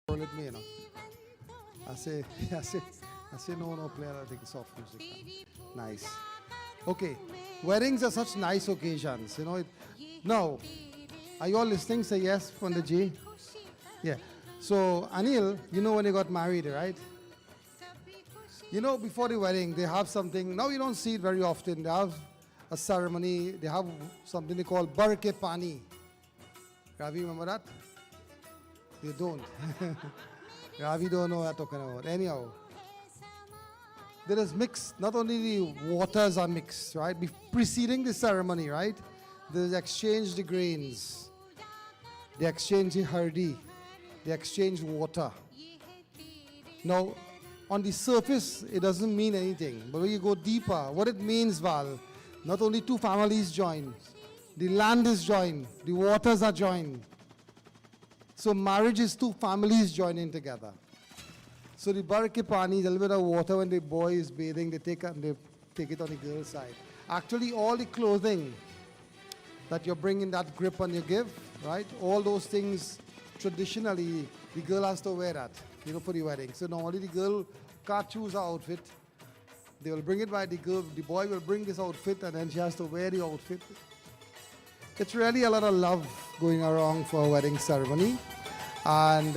With me, you know. I say, no, play I think soft music. Nice. Okay, weddings are such nice occasions, you know. Now, are you all listening? Say yes, Panditji. Yeah. So, Anil, you know when you got married, right? You know, before the wedding, they have something. Now you don't see it very often. They have a ceremony. They have something they call bar ke pani. Ravi, remember that? They don't. Ravi don't know what I'm talking about. Anyhow, there is mixed. Not only the waters are mixed, right? Preceding the ceremony, right? There is exchange the grains. They exchange the hardi. They exchange water. Now, on the surface, it doesn't mean anything. But when you go deeper, what it means, Val, not only two families join, the land is joined, the waters are joined. So marriage is two families joining together. So the bar ke pani is a little bit of water when the boy is bathing, they take it on the girl's side. Actually, all the clothing that you're bringing, that grip on your give, right? All those things, traditionally, the girl has to wear that, you know, for the wedding. So normally the girl can't choose her outfit. They will bring it by the girl, the boy will bring this outfit and then she has to wear the outfit. It's really a lot of love going around for a wedding ceremony. And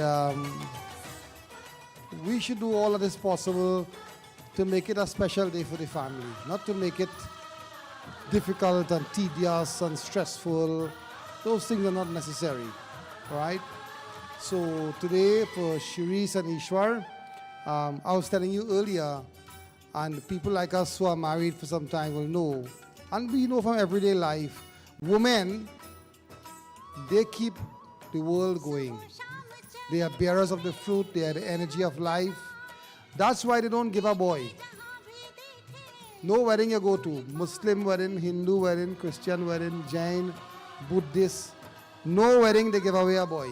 we should do all that is possible to make it a special day for the family, not to make it difficult and tedious and stressful. Those things are not necessary, right? So today for Cheryse and Ishwar, I was telling you earlier, and people like us who are married for some time will know, and we know from everyday life, women, they keep the world going. They are bearers of the fruit, they are the energy of life. That's why they don't give a boy. No wedding you go to, Muslim wedding, Hindu wedding, Christian wedding, Jain, Buddhist, no wedding they give away a boy.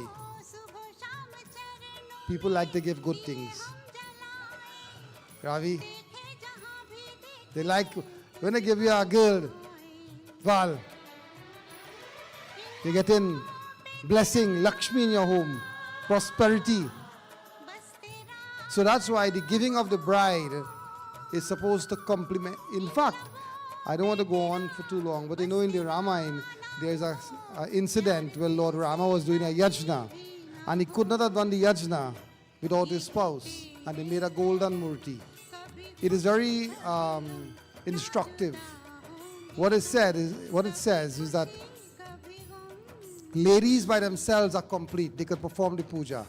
People like to give good things. Ravi, they like, when they give you a girl, Val, you get in blessing, Lakshmi in your home, prosperity. So that's why the giving of the bride is supposed to complement. In fact, I don't want to go on for too long, but you know in the Ramayana, there's an incident where Lord Rama was doing a yajna, and he could not have done the yajna without his spouse, and they made a golden murti. It is very instructive. What it says is that ladies by themselves are complete. They can perform the puja.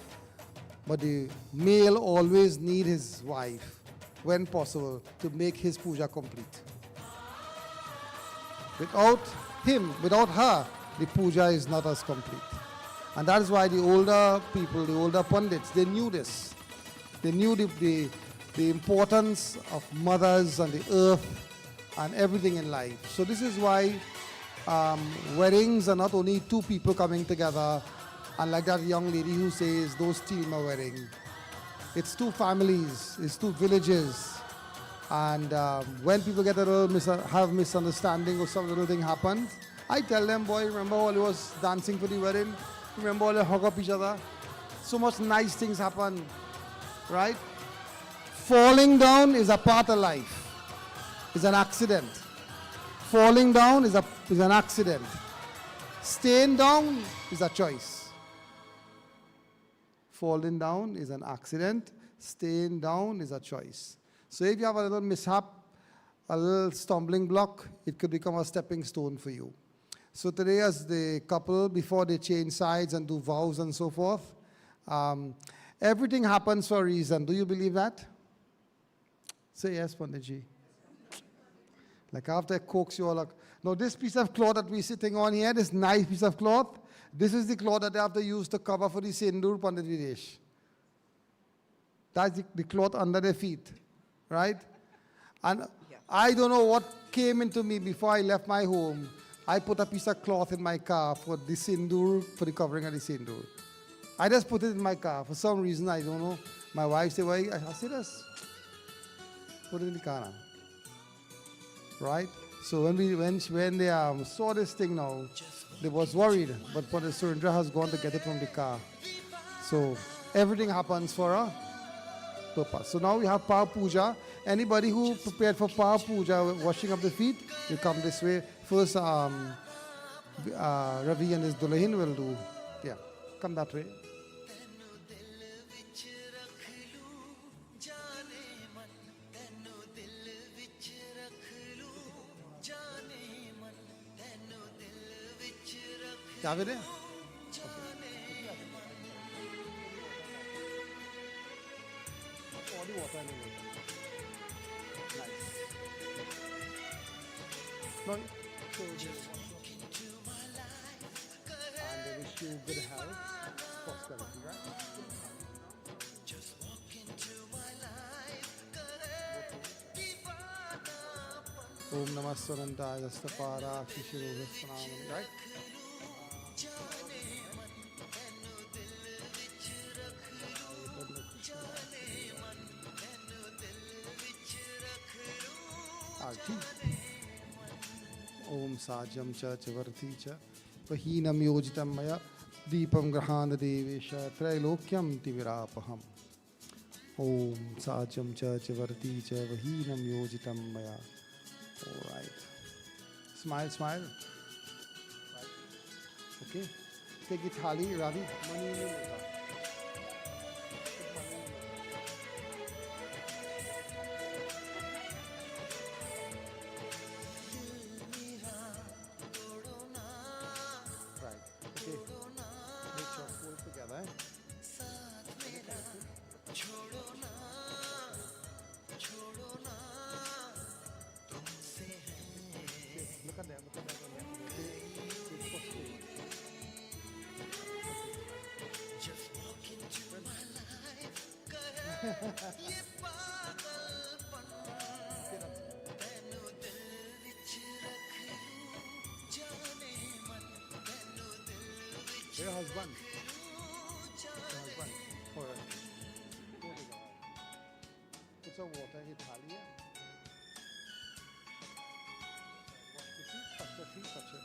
But the male always needs his wife, when possible, to make his puja complete. Without him, without her, the puja is not as complete. And that is why the older people, the older pundits, they knew this. They knew the importance of mothers and the earth and everything in life. So this is why weddings are not only two people coming together, and like that young lady who says, don't steal my wedding. It's two families, it's two villages. And when people get a little have misunderstanding or some little thing happens, I tell them, boy, remember all you was dancing for the wedding? Remember all you hug up each other? So much nice things happen, right? Falling down is a part of life. It's an accident. Falling down is an accident. Staying down is a choice. Falling down is an accident. Staying down is a choice. So if you have a little mishap, a little stumbling block, it could become a stepping stone for you. So today as the couple, before they change sides and do vows and so forth, everything happens for a reason. Do you believe that? Say yes, Panditji. Like after I coax you all up. Now this piece of cloth that we're sitting on here, this nice piece of cloth, this is the cloth that they have to use to cover for the Sindur, Pandit Videsh. That's the cloth under their feet, right? And I don't know what came into me before I left my home. I put a piece of cloth in my car for the Sindur, for the covering of the Sindur. I just put it in my car. For some reason, I don't know. My wife said, why? I said, just put it in the car now. Right? So when they saw this thing now, they was worried, but Surendra has gone to get it from the car. So Everything happens for a purpose. So now we have Power Puja. Anybody who prepared for Power Puja, washing of the feet, you come this way. First, Ravi and his Dulahin will do. Yeah, come that way. क्या वे and they wish you good health, prosperity, right? Om Namah Sarandaya Stapara Kishirogasnam, right? Artti. Om Sajam Cha Chavarti Cha Vahinam Yojitam Maya Deepam Grahana Devesha Trailokyam Tivirapaham. Om Sajam Cha Chavarti Cha Vahinam Yojitam Maya. All right. Smile, smile. Right. Okay. Take it, Thali, Ravi. Money in the Your husband. Your husband. All right. Put some water in the thali. Wash the feet, touch it.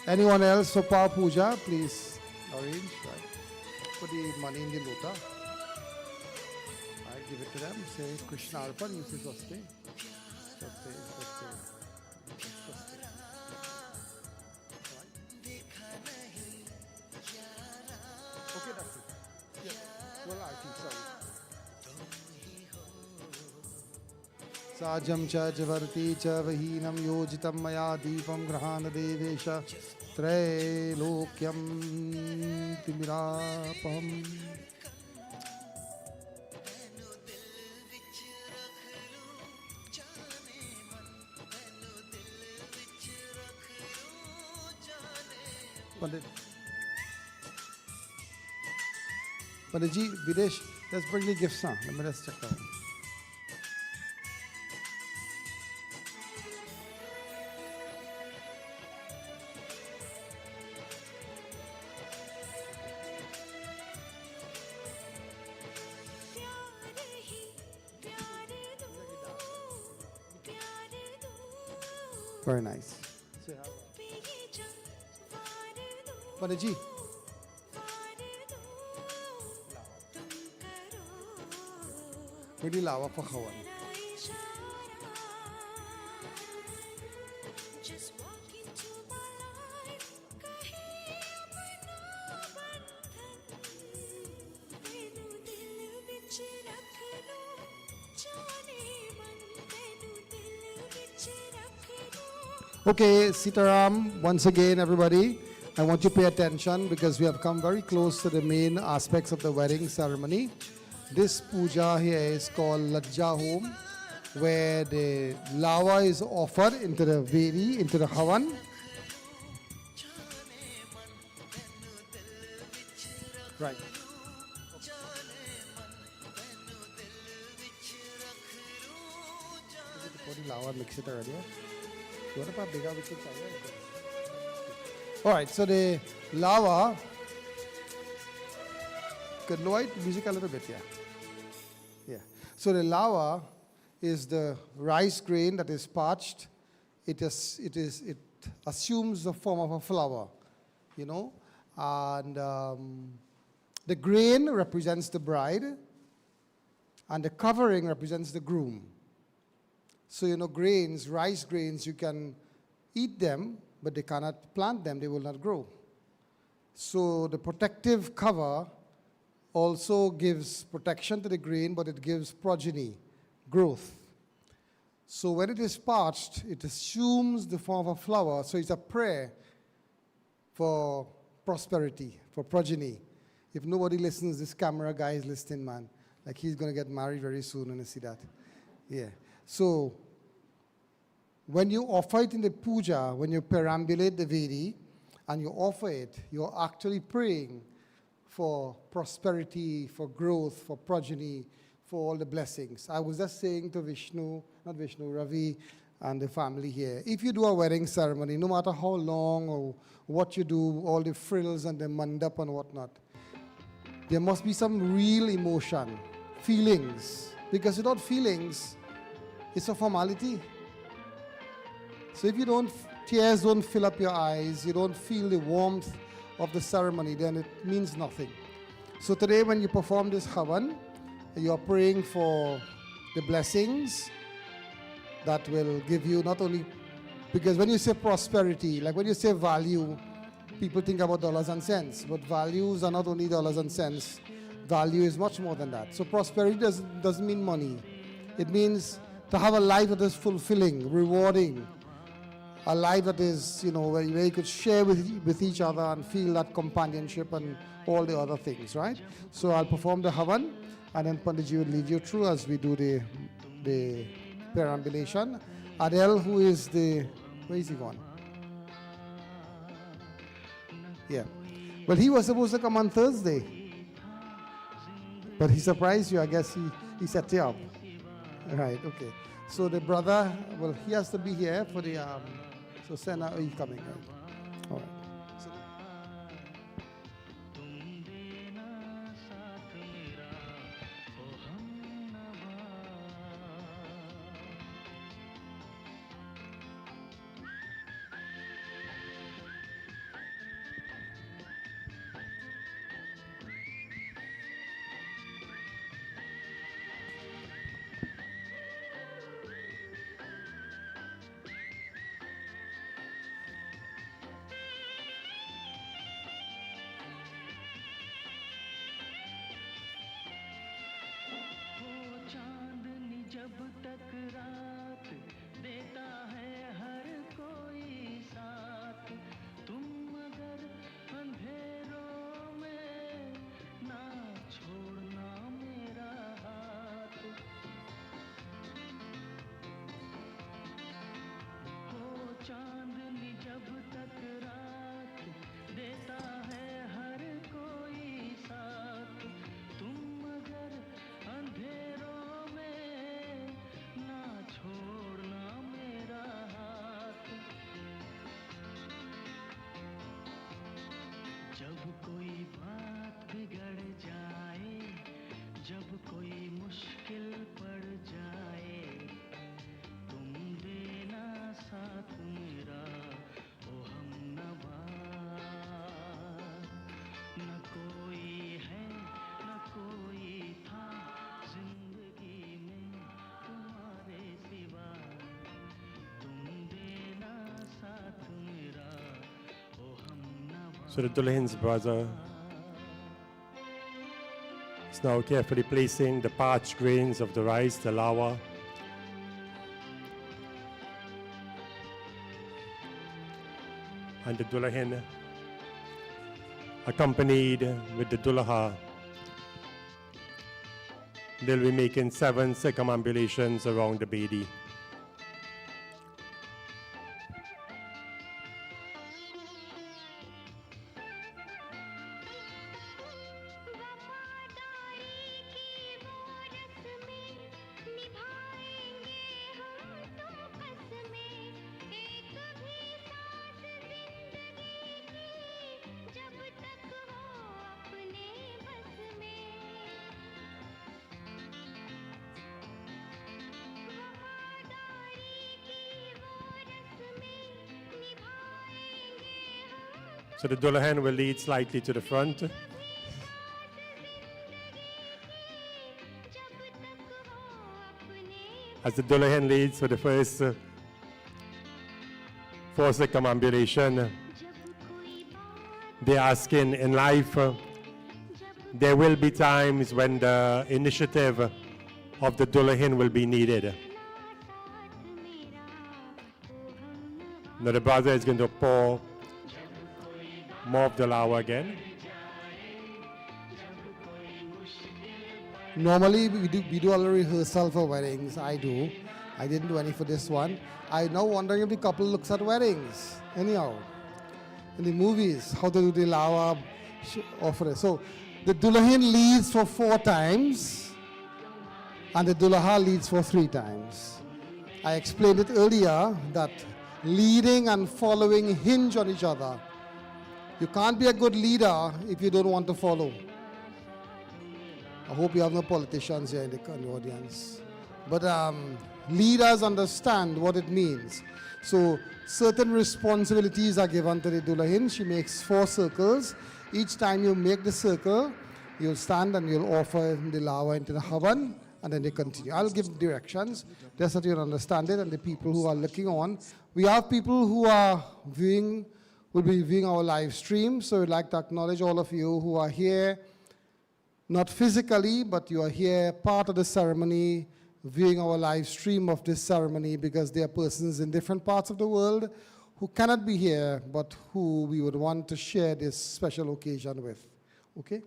Anyone else for Power Puja, please arrange. Right. Put the money in the lota. Right, give it to them. Say Krishna Arpan. You say Swaste. Swaste. Swaste. Okay, that's it. Yeah. Well, I think so. Sajam cha javarti cha vahinam yojitam maya deepam grahana devesha trailokyam timirapaham. Pandit. Panditji, Videsh, let's bring the gifts now. Let me just check that one. Very nice. Panditji. Really lava for Hawan. Okay, Sitaram, once again, everybody, I want you to pay attention because we have come very close to the main aspects of the wedding ceremony. This puja here is called Laja home, where the lava is offered into the Vedi, into the Havan. Right. Lava mix it already. All right, so the lava, could lower the music a little bit, yeah. Yeah. So the lava is the rice grain that is parched. It assumes the form of a flower, you know. And the grain represents the bride, and the covering represents the groom. So, grains, rice grains, you can eat them, but they cannot plant them, they will not grow. So the protective cover also gives protection to the grain, but it gives progeny, growth. So when it is parched, it assumes the form of a flower. So it's a prayer for prosperity, for progeny. If nobody listens, this camera guy is listening, man. Like he's going to get married very soon when you see that. Yeah. So when you offer it in the puja, when you perambulate the Vedi, and you offer it, you're actually praying for prosperity, for growth, for progeny, for all the blessings. I was just saying to Ravi and the family here, if you do a wedding ceremony, no matter how long or what you do, all the frills and the mandap and whatnot, there must be some real emotion, feelings, because without feelings, it's a formality. So if you don't, tears don't fill up your eyes, you don't feel the warmth of the ceremony, then it means nothing. So today when you perform this havan, you are praying for the blessings that will give you not only, because when you say prosperity, like when you say value, people think about dollars and cents, but values are not only dollars and cents, value is much more than that. So prosperity doesn't mean money. It means to have a life that is fulfilling, rewarding, a life that is, where you could share with each other and feel that companionship and all the other things, right? So I'll perform the havan, and then Panditji will lead you through as we do the perambulation. Adele, who is where is he gone? Yeah. Well, he was supposed to come on Thursday, but he surprised you. I guess he set you up. Right, okay. So the brother, well, he has to be here for the, so Senna, are you coming? Right? All right. So the Dulahin's brother is now carefully placing the parched grains of the rice, the lawa, and the Dulahin, accompanied with the Dulaha. They'll be making 7 circumambulations around the Bedi. So the Dullahan will lead slightly to the front. As the Dullahan leads for the first four circumambulation, they're asking in life, there will be times when the initiative of the Dullahan will be needed. Now the brother is going to pour more of the lawa again. Normally we do all the rehearsal for weddings. I do. I didn't do any for this one. I'm now wondering if the couple looks at weddings. Anyhow, in the movies, how to do the lawa offer. So the Dullahan leads for 4 times and the Dullaha leads for 3 times. I explained it earlier that leading and following hinge on each other. You can't be a good leader if you don't want to follow. I hope you have no politicians here in the audience. But leaders understand what it means. So certain responsibilities are given to the Dullahan. She makes 4 circles. Each time you make the circle, you'll stand and you'll offer the lawa into the oven, and then they continue. I'll give directions just so you'll understand it, and the people who are looking on. We have people who are will be viewing our live stream, so we'd like to acknowledge all of you who are here, not physically, but you are here, part of the ceremony, viewing our live stream of this ceremony, because there are persons in different parts of the world who cannot be here, but who we would want to share this special occasion with. Okay?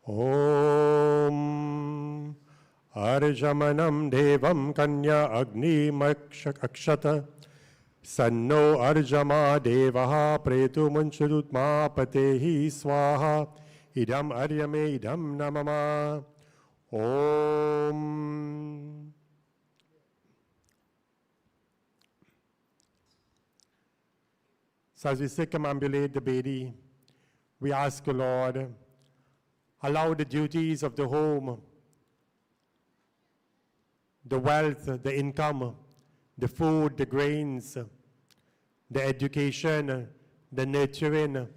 Om Arjamanam Devam Kanya Agni Akshata Sanno Arjama Devaha Pretu Munchudutma Patehi Swaha Idam Aryame Idam Namama Om. So as we circumambulate the Bedi, we ask the Lord, allow the duties of the home, the wealth, the income, the food, the grains, the education, the nurturing,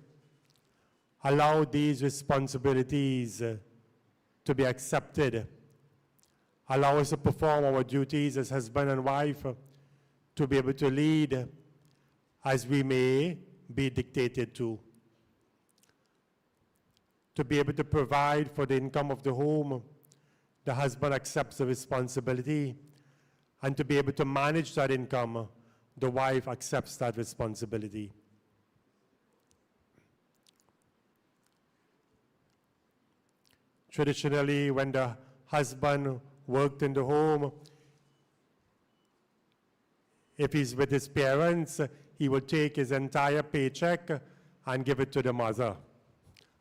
allow these responsibilities to be accepted. Allow us to perform our duties as husband and wife, to be able to lead as we may be dictated to be able to provide for the income of the home. The husband accepts the responsibility, and to be able to manage that income, the wife accepts that responsibility. Traditionally, when the husband worked in the home, if he's with his parents, he will take his entire paycheck and give it to the mother.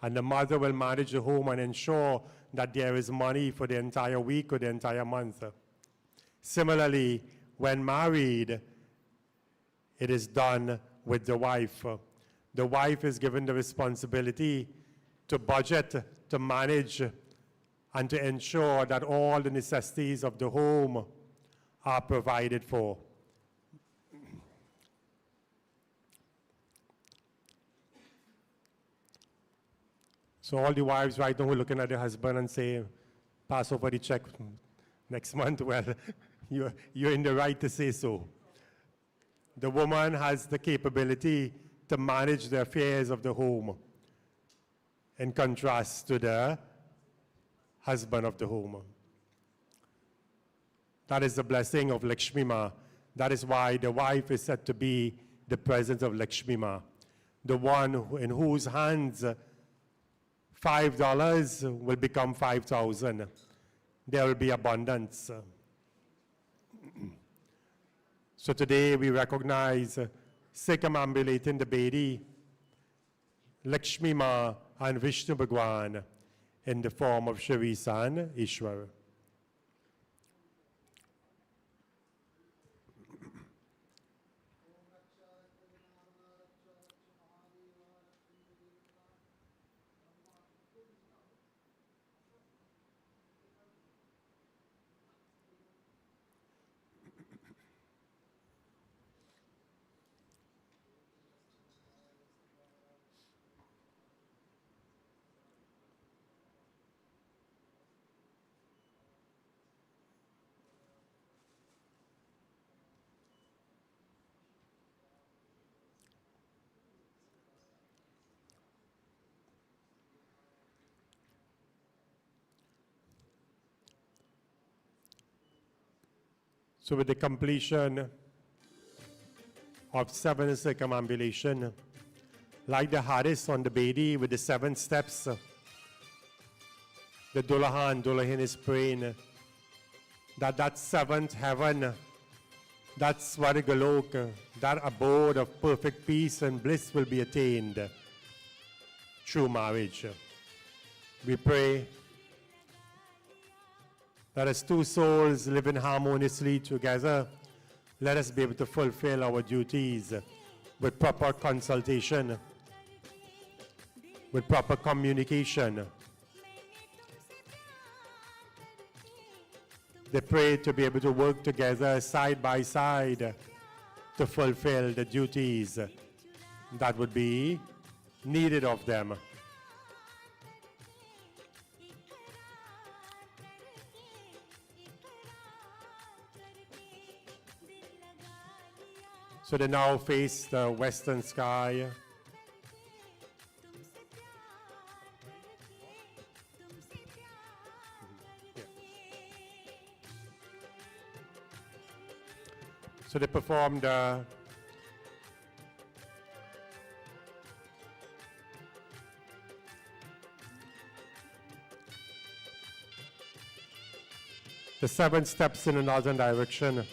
And the mother will manage the home and ensure that there is money for the entire week or the entire month. Similarly, when married, it is done with the wife. The wife is given the responsibility to budget, to manage, and to ensure that all the necessities of the home are provided for. So all the wives right now who are looking at their husband and say, pass over the check next month, well, you're in the right to say so. The woman has the capability to manage the affairs of the home, in contrast to the husband of the home. That is the blessing of Lakshmi Ma. That is why the wife is said to be the presence of Lakshmi Ma, the one in whose hands $5 will become 5,000. there will be abundance. So today we recognize circumambulating the Bedi, Lakshmi Ma and Vishnu Bhagwan in the form of Cheryse Ishwar. So with the completion of 7 circumambulation, like the Haris on the Bedi with the 7 steps, the Dulahan, Dulahin is praying that that 7th heaven, that Svargalok, that abode of perfect peace and bliss will be attained through marriage. We pray that as 2 souls living harmoniously together, let us be able to fulfill our duties with proper consultation, with proper communication. They pray to be able to work together side by side to fulfill the duties that would be needed of them. So they now face the western sky. So they performed the the 7 steps in the northern direction.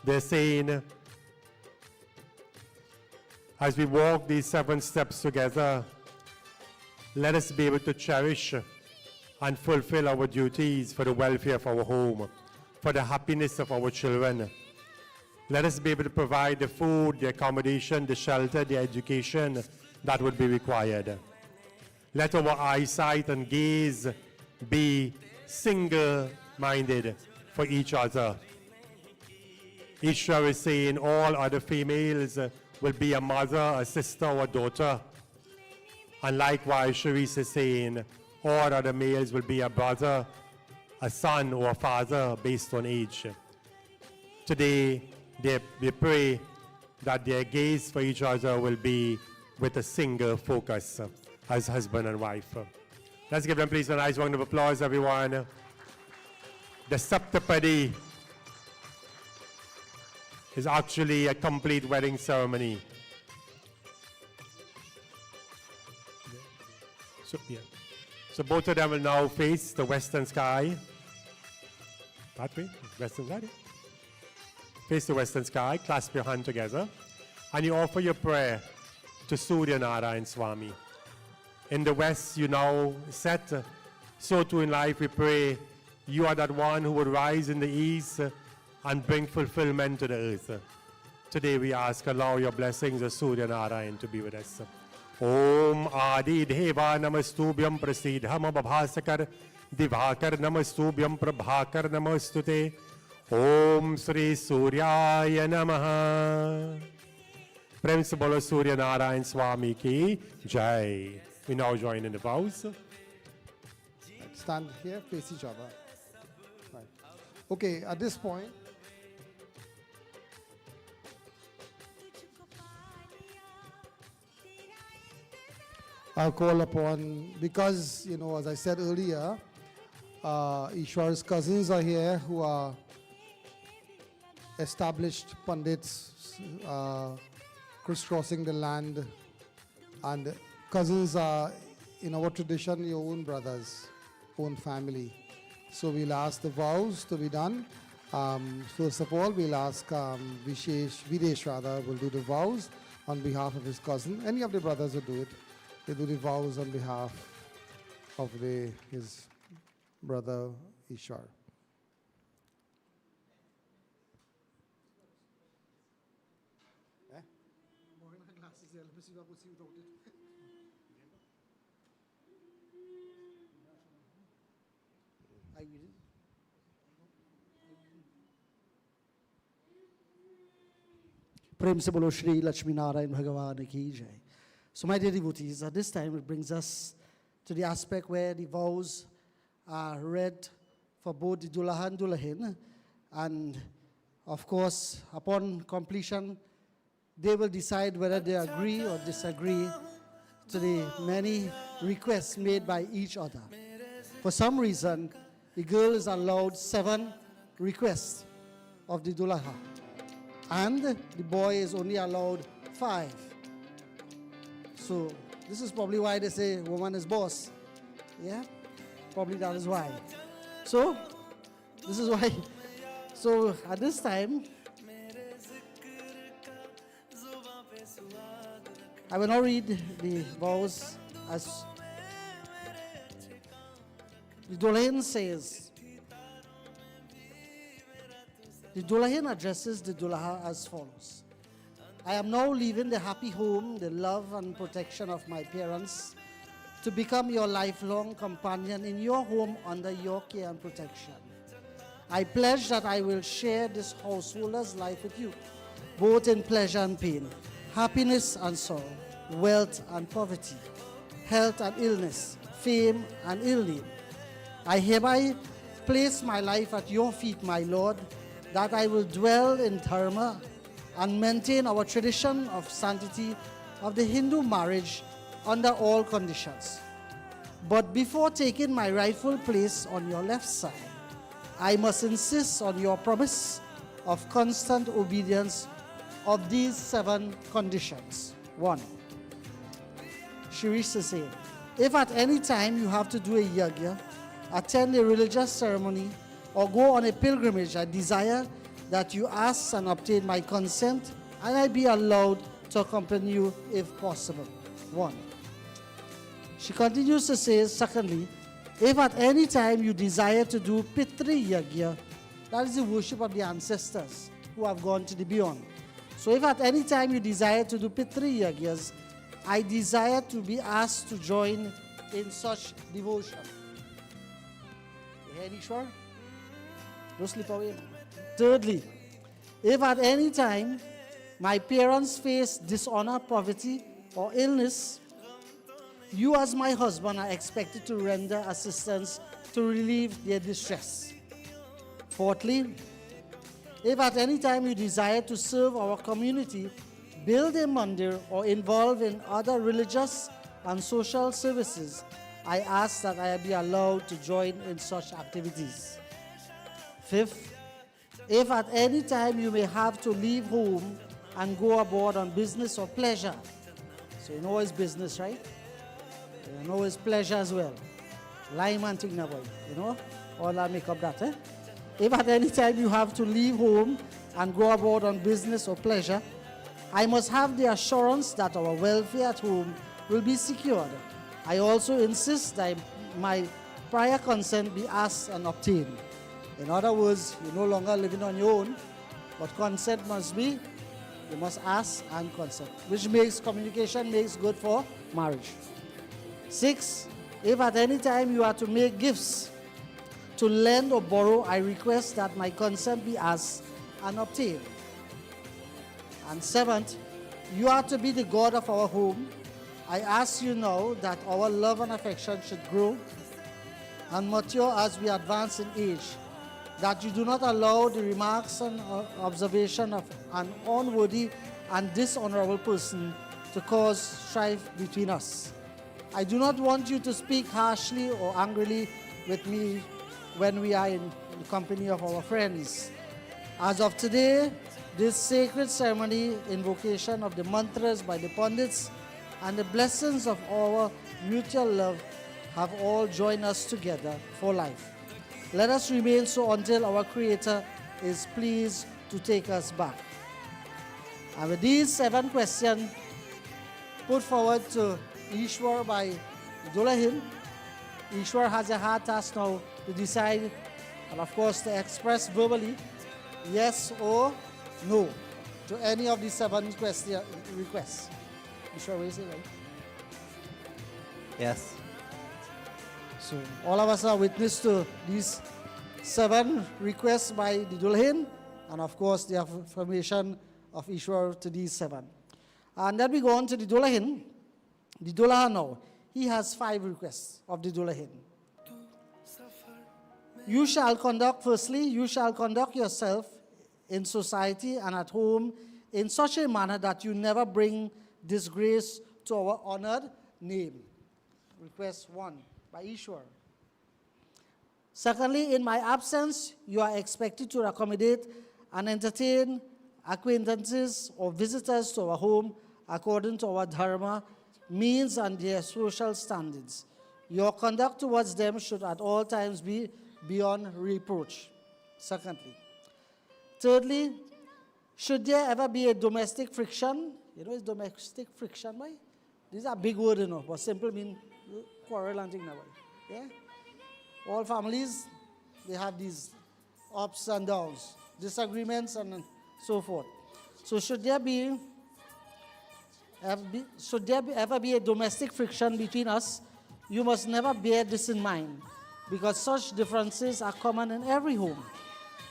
They're saying, as we walk these 7 steps together, let us be able to cherish and fulfill our duties for the welfare of our home, for the happiness of our children. Let us be able to provide the food, the accommodation, the shelter, the education that would be required. Let our eyesight and gaze be single-minded for each other. Ishwar is saying all other females will be a mother, a sister, or a daughter. And likewise, Cheryse is saying all other males will be a brother, a son, or a father based on age. Today, they pray that their gaze for each other will be with a single focus as husband and wife. Let's give them please a nice round of applause, everyone. The Saptapadi is actually a complete wedding ceremony. So both of them will now face the western sky. That way, western side. Face the western sky, clasp your hand together, and you offer your prayer to Surya Narayan Swami. In the west, you now set, so too in life we pray, you are that one who would rise in the east and bring fulfillment to the earth. Today we ask, allow your blessings of Surya Narayan to be with us. Om Adi Deva Namastubhyam Prasidham Abhasakar Divakar Namastubhyam Prabhakar Namastute. Om Sri Suryaya Namaha. Prem se bolo Surya Narayan Swami ki Jai. We now join in the vows. Stand here, face each other. Right. Okay, at this point, I'll call upon, because, you know, as I said earlier, Ishwar's cousins are here who are established pundits crisscrossing the land and cousins are, in our tradition, your own brothers, own family. So we'll ask the vows to be done. First of all, we'll ask Videsh rather, will do the vows on behalf of his cousin. Any of the brothers will do it. They do the vows on behalf of his brother Ishwar. Prem se bolo Shri Lakshmi Narayan Bhagavan ki jai. So my dear devotees, at this time it brings us to the aspect where the vows are read for both the Dulaha and Dulahin. And of course, upon completion, they will decide whether they agree or disagree to the many requests made by each other. For some reason, the girl is allowed 7 requests of the Dulaha, and the boy is only allowed 5. So this is probably why they say woman is boss. Yeah, probably that is why. So this is why. So at this time, I will now read the vows as the Dulahin says. The Dulahin addresses the Dulaha as follows. I am now leaving the happy home, the love and protection of my parents, to become your lifelong companion in your home under your care and protection. I pledge that I will share this householder's life with you, both in pleasure and pain, happiness and sorrow, wealth and poverty, health and illness, fame and ill name. I hereby place my life at your feet, my Lord, that I will dwell in dharma and maintain our tradition of sanctity of the Hindu marriage under all conditions. But before taking my rightful place on your left side, I must insist on your promise of constant obedience of these 7 conditions. 1. Cheryse is saying, if at any time you have to do a yajna, attend a religious ceremony, or go on a pilgrimage, I desire that you ask and obtain my consent, and I be allowed to accompany you if possible. 1. She continues to say, secondly, if at any time you desire to do Putri yajna, that is the worship of the ancestors who have gone to the beyond. So if at any time you desire to do Putri yajnas, I desire to be asked to join in such devotion. You hear, Ishwar? Don't slip away. Thirdly, if at any time my parents face dishonor, poverty, or illness, you as my husband are expected to render assistance to relieve their distress. Fourthly, if at any time you desire to serve our community, build a mandir, or involve in other religious and social services, I ask that I be allowed to join in such activities. Fifth, if at any time you may have to leave home and go abroad on business or pleasure, so you know it's business, right? You know it's pleasure as well. Lime and thing, you know, all that make up that, eh? If at any time you have to leave home and go abroad on business or pleasure, I must have the assurance that our welfare at home will be secured. I also insist that my prior consent be asked and obtained. In other words, you're no longer living on your own, but consent must be, you must ask and consent, which makes communication makes good for marriage. 6, if at any time you are to make gifts, to lend or borrow, I request that my consent be asked and obtained. And 7th, you are to be the God of our home. I ask you now that our love and affection should grow and mature as we advance in age, that you do not allow the remarks and observation of an unworthy and dishonorable person to cause strife between us. I do not want you to speak harshly or angrily with me when we are in the company of our friends. As of today, this sacred ceremony, invocation of the mantras by the Pandits, and the blessings of our mutual love have all joined us together for life. Let us remain so until our Creator is pleased to take us back. And with these 7 questions put forward to Ishwar by Dullahin, Ishwar has a hard task now to decide and of course to express verbally yes or no to any of the 7 requests. Ishwar, raise it, right? Yes. So all of us are witness to these 7 requests by the Dullahin and of course the affirmation of Ishwar to these 7. And then we go on to the Dullahin. The Dullaha now, he has 5 requests of the Dullahin. You shall conduct yourself in society and at home in such a manner that you never bring disgrace to our honored name. Request 1 by Ishwar. Secondly, in my absence, you are expected to accommodate and entertain acquaintances or visitors to our home according to our dharma, means and their social standards. Your conduct towards them should at all times be beyond reproach. Secondly. Thirdly, should there ever be a domestic friction? You know, it's domestic friction, right? These are big words, you know, but simple mean quarrel and things now. Yeah? All families, they have these ups and downs, disagreements and so forth. So should there ever be a domestic friction between us, you must never bear this in mind, because such differences are common in every home.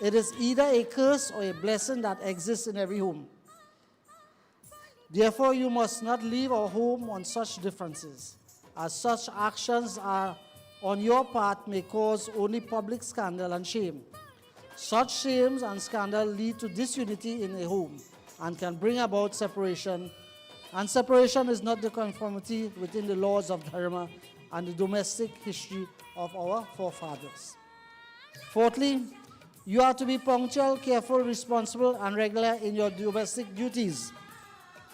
It is either a curse or a blessing that exists in every home. Therefore, you must not leave our home on such differences, as such actions are on your part may cause only public scandal and shame. Such shames and scandal lead to disunity in a home and can bring about separation. And separation is not the conformity within the laws of dharma and the domestic history of our forefathers. Fourthly, you are to be punctual, careful, responsible, and regular in your domestic duties.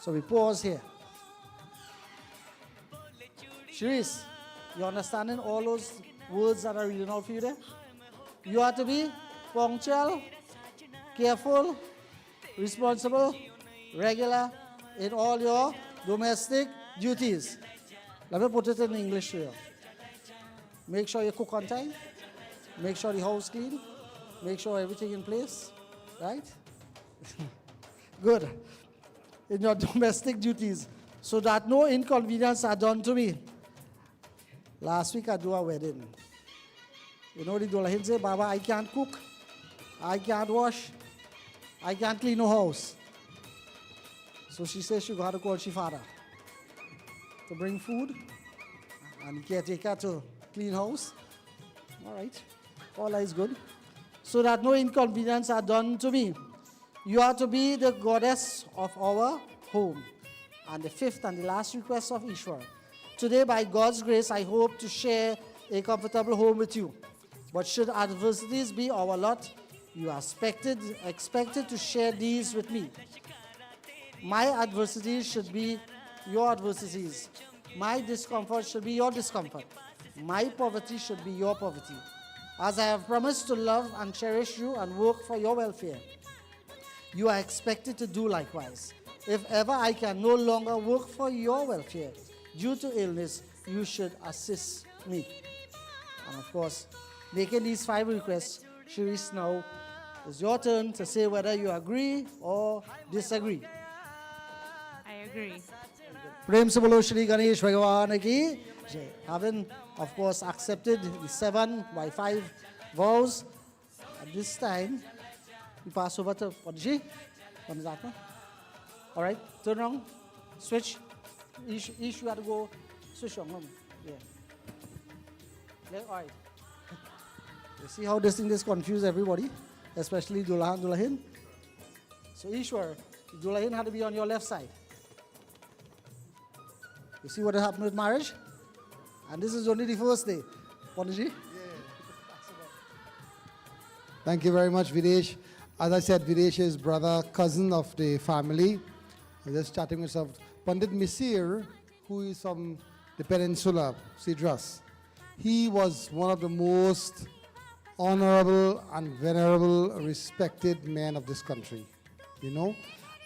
So we pause here. Cheryse, you understanding all those words that are reading out for you there? You are to be punctual, careful, responsible, regular in all your domestic duties. Let me put it in English here. Make sure you cook on time. Make sure the house clean. Make sure everything in place. Right? Good. In your domestic duties, so that no inconvenience are done to me. Last week I do a wedding. You know the Dullahin say, Baba, I can't cook, I can't wash, I can't clean no house. So she says she got to call Shifara to bring food and the caretaker to clean house. All right, all is good. So that no inconvenience are done to me. You are to be the goddess of our home. And the 5th and the last request of Ishwar. Today, by God's grace, I hope to share a comfortable home with you. But should adversities be our lot, you are expected to share these with me. My adversities should be your adversities. My discomfort should be your discomfort. My poverty should be your poverty. As I have promised to love and cherish you and work for your welfare, you are expected to do likewise. If ever I can no longer work for your welfare due to illness, you should assist me. And of course, making these 5 requests, Cheryse, now it's your turn to say whether you agree or disagree. I agree. Prem se bolo Shri Ganesh Bhagwan ki jai. Having, of course, accepted the 7 by 5 vows, at this time, we pass over to Putri. All right, turn around, switch. Each you have to go switch on. Yeah, all right. You see how this thing is confused everybody, especially Dullahan, Dullahin. So Ishwar, Dullahin had to be on your left side. You see what happened with marriage? And this is only the first day. Putri? Thank you very much, Videsh. As I said, Videsh is brother, cousin of the family. I was just chatting with some Pandit Misir, who is from the peninsula, Sidras. He was one of the most honorable and venerable, respected men of this country, you know.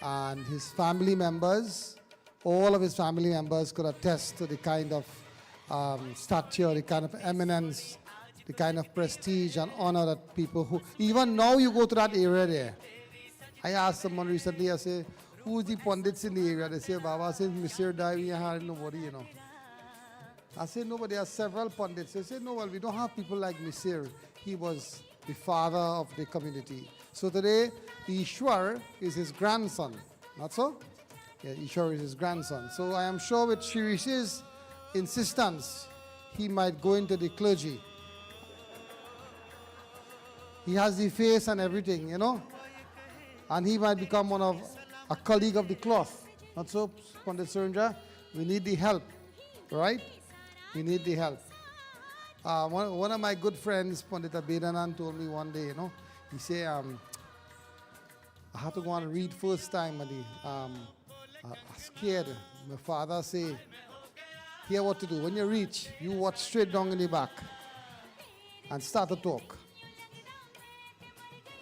And his family members, all of his family members could attest to the kind of stature, the kind of eminence, the kind of prestige and honor that people who, even now you go to that area there. I asked someone recently, I say, who's the pundits in the area? They say, Baba, I said, Mr. Dai, we had nobody, you know. I said, no, but there are several pundits. They said, no, well, we don't have people like Mr. He was the father of the community. So today, the Ishwar is his grandson. Not so? Yeah, Ishwar is his grandson. So I am sure with Cheryse's insistence, he might go into the clergy. He has the face and everything, you know. And he might become a colleague of the cloth. Not so, Pandit Surendra? We need the help, right? We need the help. One of my good friends, Pandit Abedanan, told me one day, you know, he said, I had to go and read first time, and I scared. My father say, here what to do. When you reach, you watch straight down in the back and start to talk.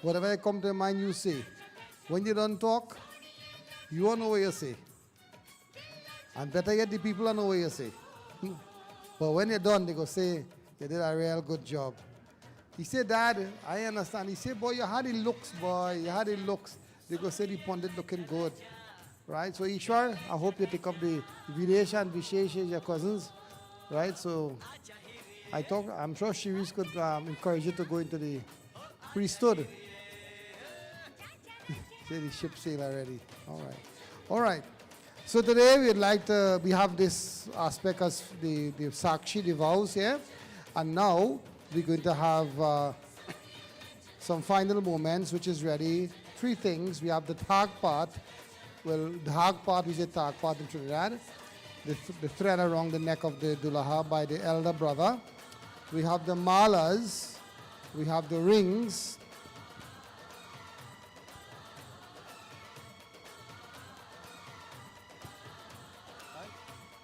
Whatever come to your mind, you say. When you don't talk, you don't know what you say. And better yet, the people don't know what you say. But when you're done, they go say, you did a real good job. He said, Dad, I understand. He said, boy, you had the looks, boy. You had the looks. They go say the pundit looking good. Right? So, Ishwar, I hope you pick up the Videsh and Vishesh, your cousins. Right? So, I'm sure Cheryse could encourage you to go into the priesthood. Say the ship sail already. All right. All right. So today we have this aspect as the Sakshi, the vows here. And now we're going to have some final moments, which is ready. 3 things. We have the thag part. Well, the thag part, we say thag part in Trinidad. The thread around the neck of the Dulaha by the elder brother. We have the malas. We have the rings.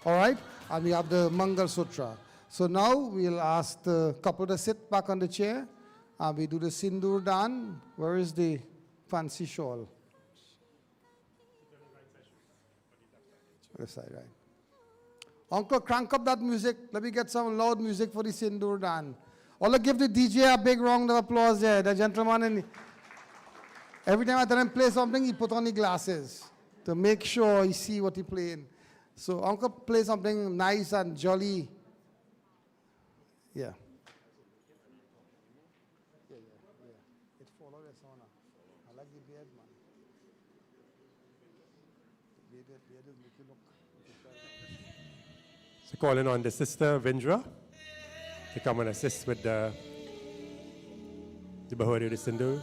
All right, and we have the Mangal Sutra. So now we'll ask the couple to sit back on the chair. We do the Sindur Dan. Where is the fancy shawl? Left side, right. Uncle, crank up that music. Let me get some loud music for the Sindur Dan. All give the DJ a big round of applause there. The gentleman, every time I tell him play something, he put on the glasses to make sure he see what he playing. So Uncle play something nice and jolly. Yeah. It follows the sauna. I like the beard, man. The beard is making look. So calling on the sister Vindra to come and assist with the Bahuri of the Sindur.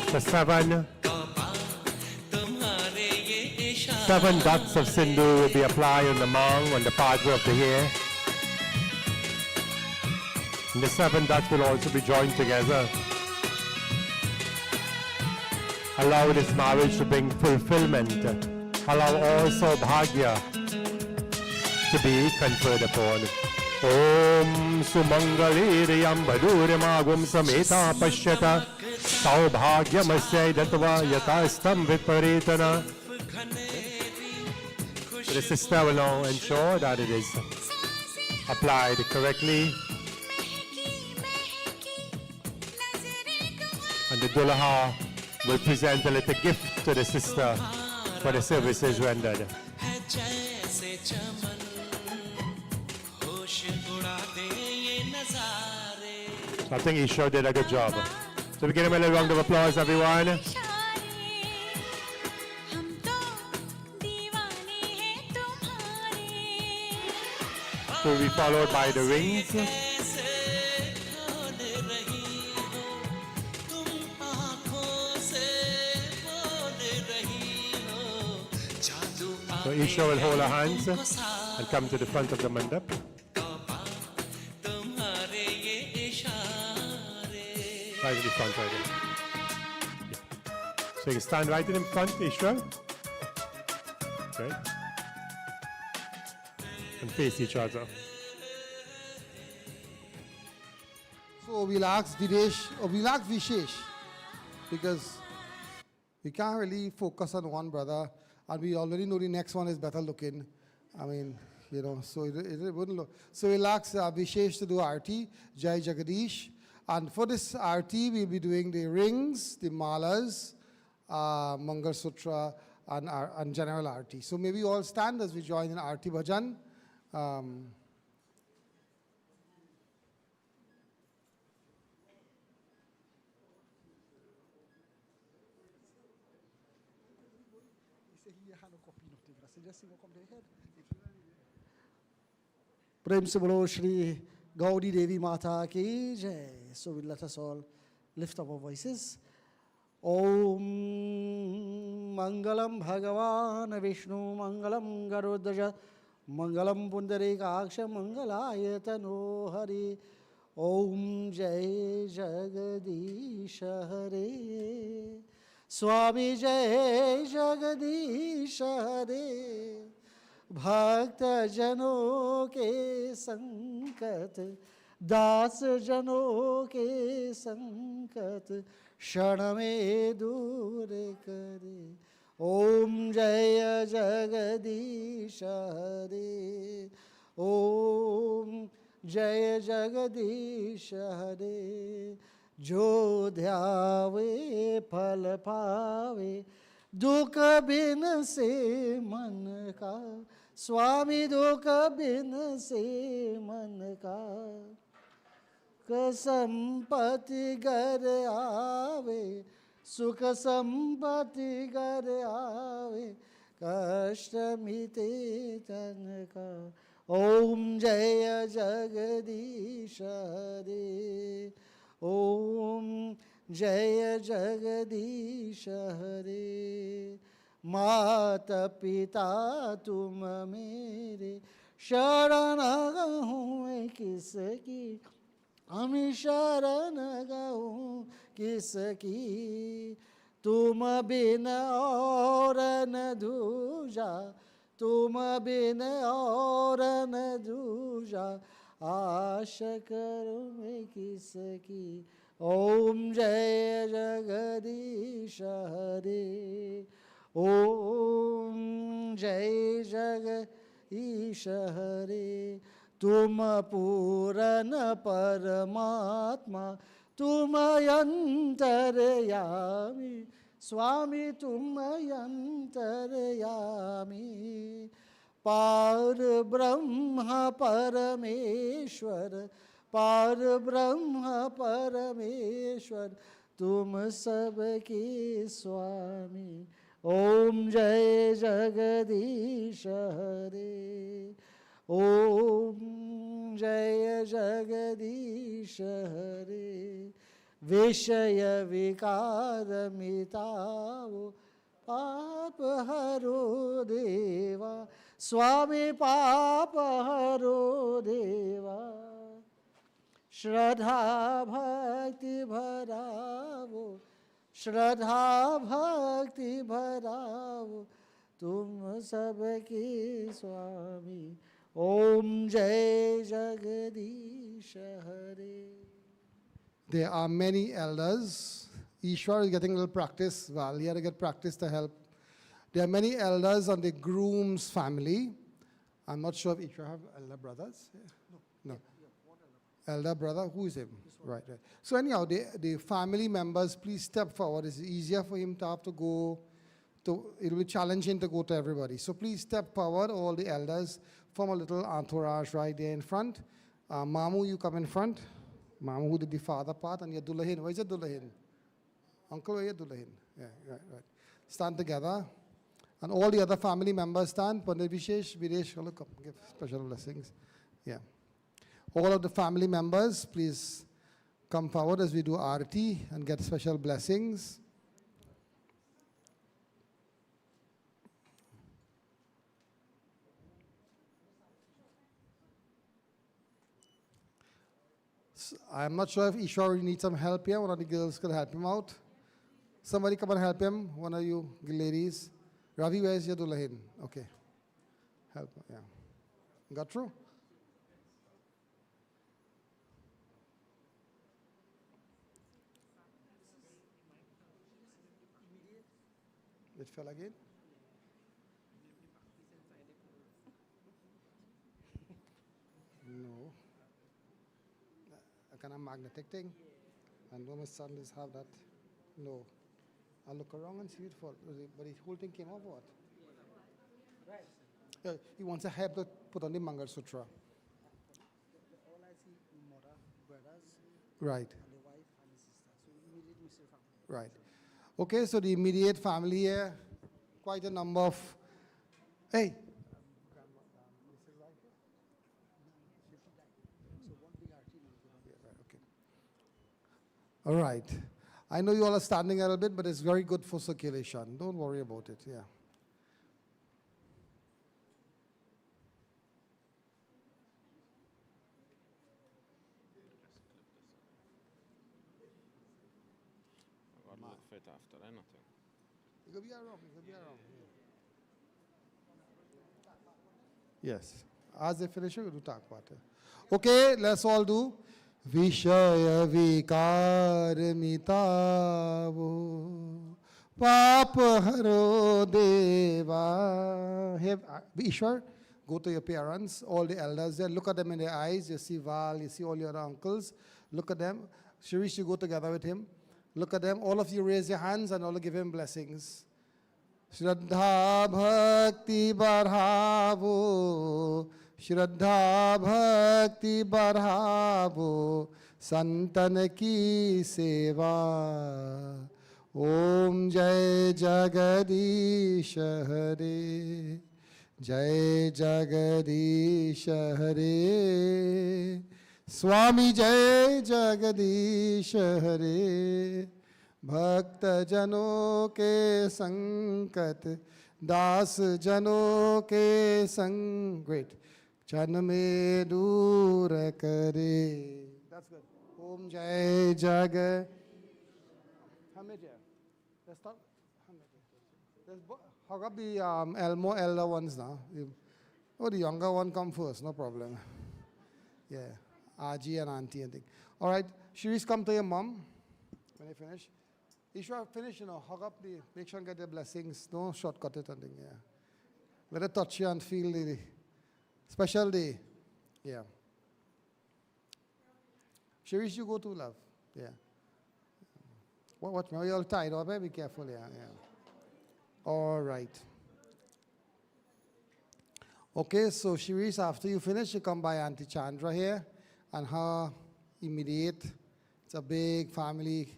The seven dots of Sindur will be applied on the mong, on the pathway of the hair. And the 7 dots will also be joined together. Allow this marriage to bring fulfillment. Allow also bhagya to be conferred upon. Om Sumangaliriyam Baduremagum Sameta Pashyata Saubhagyamasya Datva Yatastam Viparitana. The sister will now ensure that it is applied correctly. And the Dulaha will present a little gift to the sister for the services rendered. So I think Ishwar did a good job. So we give him a little round of applause, everyone. So we followed by the rings. So Ishwar will hold her hands and come to the front of the Mandap. Right in the front, right there. So you can stand right in front, Ishwar. Okay. And face each other. So we'll ask Videsh, or we'll ask Vishesh, because we can't really focus on one brother, and we already know the next one is better looking. I mean, you know, so it wouldn't look. So we'll ask Vishesh to do artti, Jai Jagadish. And for this artti, we'll be doing the rings, the malas, Mangal Sutra, and general artti. So maybe all stand as we join in artti bhajan. Prem se bolo Shri Gaudi Devi Mata ki jai. So we let us all lift up our voices. Om Mangalam Bhagavan Vishnu Mangalam Garudaja Mangalam Pundarikaksha Mangalayatano Hari. Om Jai Jagadish Hare. Swami Jai Jagadish Hare. भक्त जनों के संकट दास जनों के संकट क्षण में दूर करे. ओम जय जगदीश हरे. ओम जय जगदीश हरे. जो ध्यावे फल पावे दुख बिन से मन का. स्वामी दुख बिन से मन का. संपत्ति घर आवे सुख संपत्ति घर आवे कष्ट मिटे तन का. ओम जय जगदीश हरे. ओम जय जगदीश हरे. माता पिता तुम मेरे शरण गहूँ किसकी. हम शरण गहूँ किसकी. तुम बिन और न दूजा. तुम बिन और न दूजा. आश करूँ मैं किसकी. ओम जय जगदीश हरे. ओम जय जगदीश हरे. तुम पूरन परमात्मा तुम अंतर्यामी. स्वामी तुम अंतर्यामी. पार ब्रह्म परमेश्वर. पार ब्रह्म परमेश्वर तुम सबके स्वामी. ओम जय जगदीश हरे. ओम जय जगदीश हरे. विषय विकार मिटाओ पाप हरो देवा. स्वामी पाप हरो देवा. श्रद्धा भक्ति भरावो. श्रद्धा भक्ति भरावो तुम सबके स्वामी. Om Jai Jagadish Hare. There are many elders. Ishwar is getting a little practice. Well, he had to get practice to help. There are many elders on the groom's family. I'm not sure if Ishwar have elder brothers. No. Elder brother, who is him? Right. So anyhow, the family members, please step forward. It's easier for him to have to go to, it will be challenging to go to everybody. So please step forward, all the elders, form a little entourage right there in front. Mamu, you come in front. Mamu, who did the father part, and your Dulahin. Where's your Dulahin? Uncle, where's your Dulahin? Yeah, right. Stand together. And all the other family members stand. Pandit Vishesh, Videsh, come, give special blessings. Yeah. All of the family members, please come forward as we do artti and get special blessings. I'm not sure if Ishwar needs some help here. One of the girls could help him out. Somebody come and help him. One of you ladies. Ravi, where's your Dulahin? Okay. Help. Yeah. Got through? It fell again? No. A kind of magnetic thing? And no, my son does have that. No. I'll look around and see it fall. But the whole thing came off what? Right. He wants a help to put on the Mangal Sutra. All I see Mora, brothers, Right. and the wife and the sister. So immediate Mr. family. Right. Okay, so the immediate family here, quite a number of. Hey! All right. I know you all are standing a little bit, but it's very good for circulation. Don't worry about it, yeah. I'll look fit after anything. You could be around, you could be around. Yes. As they finish, we'll do talk about it. Okay, let's all do. Vishaya vikar mitavo pap haro deva. Hey, Ishwar, go to your parents, all the elders there. Look at them in their eyes. You see Val, you see all your uncles. Look at them. Cheryse, you go together with him. Look at them. All of you raise your hands and all give him blessings. Shraddha bhakti barhavo, Shraddha bhakti barhavo, santan ki seva. Om Jai Jagadish Hare, Jai Jagadish Hare, Swami Jai Jagadish Hare. भक्त जनों के संकट दास जनों के संग चन में दूर करे. That's good. Om Jai Jag. Let's start. Let's hug up the more elder ones now. Oh, the younger one come first, no problem. Yeah, Aji and auntie and thing. All right, Cheryse, come to your mom when I finish. Ishwar, finish, hug up the, make sure and get their blessings. Don't shortcut it and thing, yeah. Let it touch you and feel the special day. Yeah. Cheryse, you go too, love. Yeah. Watch me, you're all tired, okay? Be careful, yeah. All right. Okay, so Cheryse, after you finish, you come by Auntie Chandra here and her immediate. It's a big family.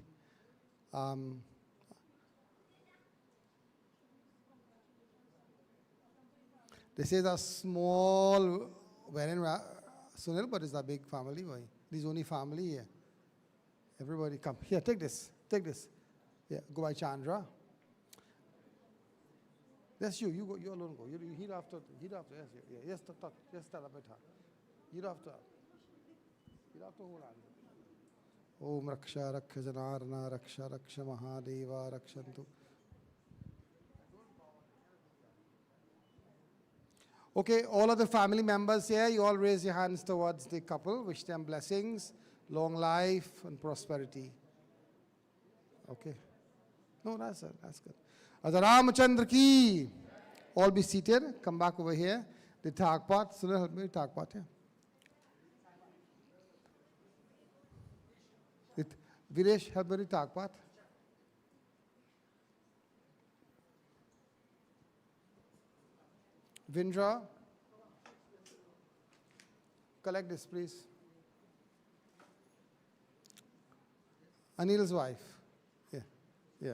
This is a small wedding, Sunil, but it's a big family. Boy. This is only family here. Everybody come. Here, take this. Take this. Yeah, go by Chandra. That's you. You go. You alone go. You heat after. Heat after. Yes. Yeah. Yes. Talk. Just tell about her. Heat after. Heat after whole hand. Om Raksha Raksha Janarana Raksha Raksha Mahadeva Rakshantu. Okay, all of the family members here, you all raise your hands towards the couple. Wish them blessings, long life, and prosperity. Okay. No, that's it. That's good. As Ramachandra ki. All be seated. Come back over here. The tag part. Sunil, help me with tag part here. Videsh, help me with tag part. Vindra, collect this, please. Anil's wife. Yeah, yeah.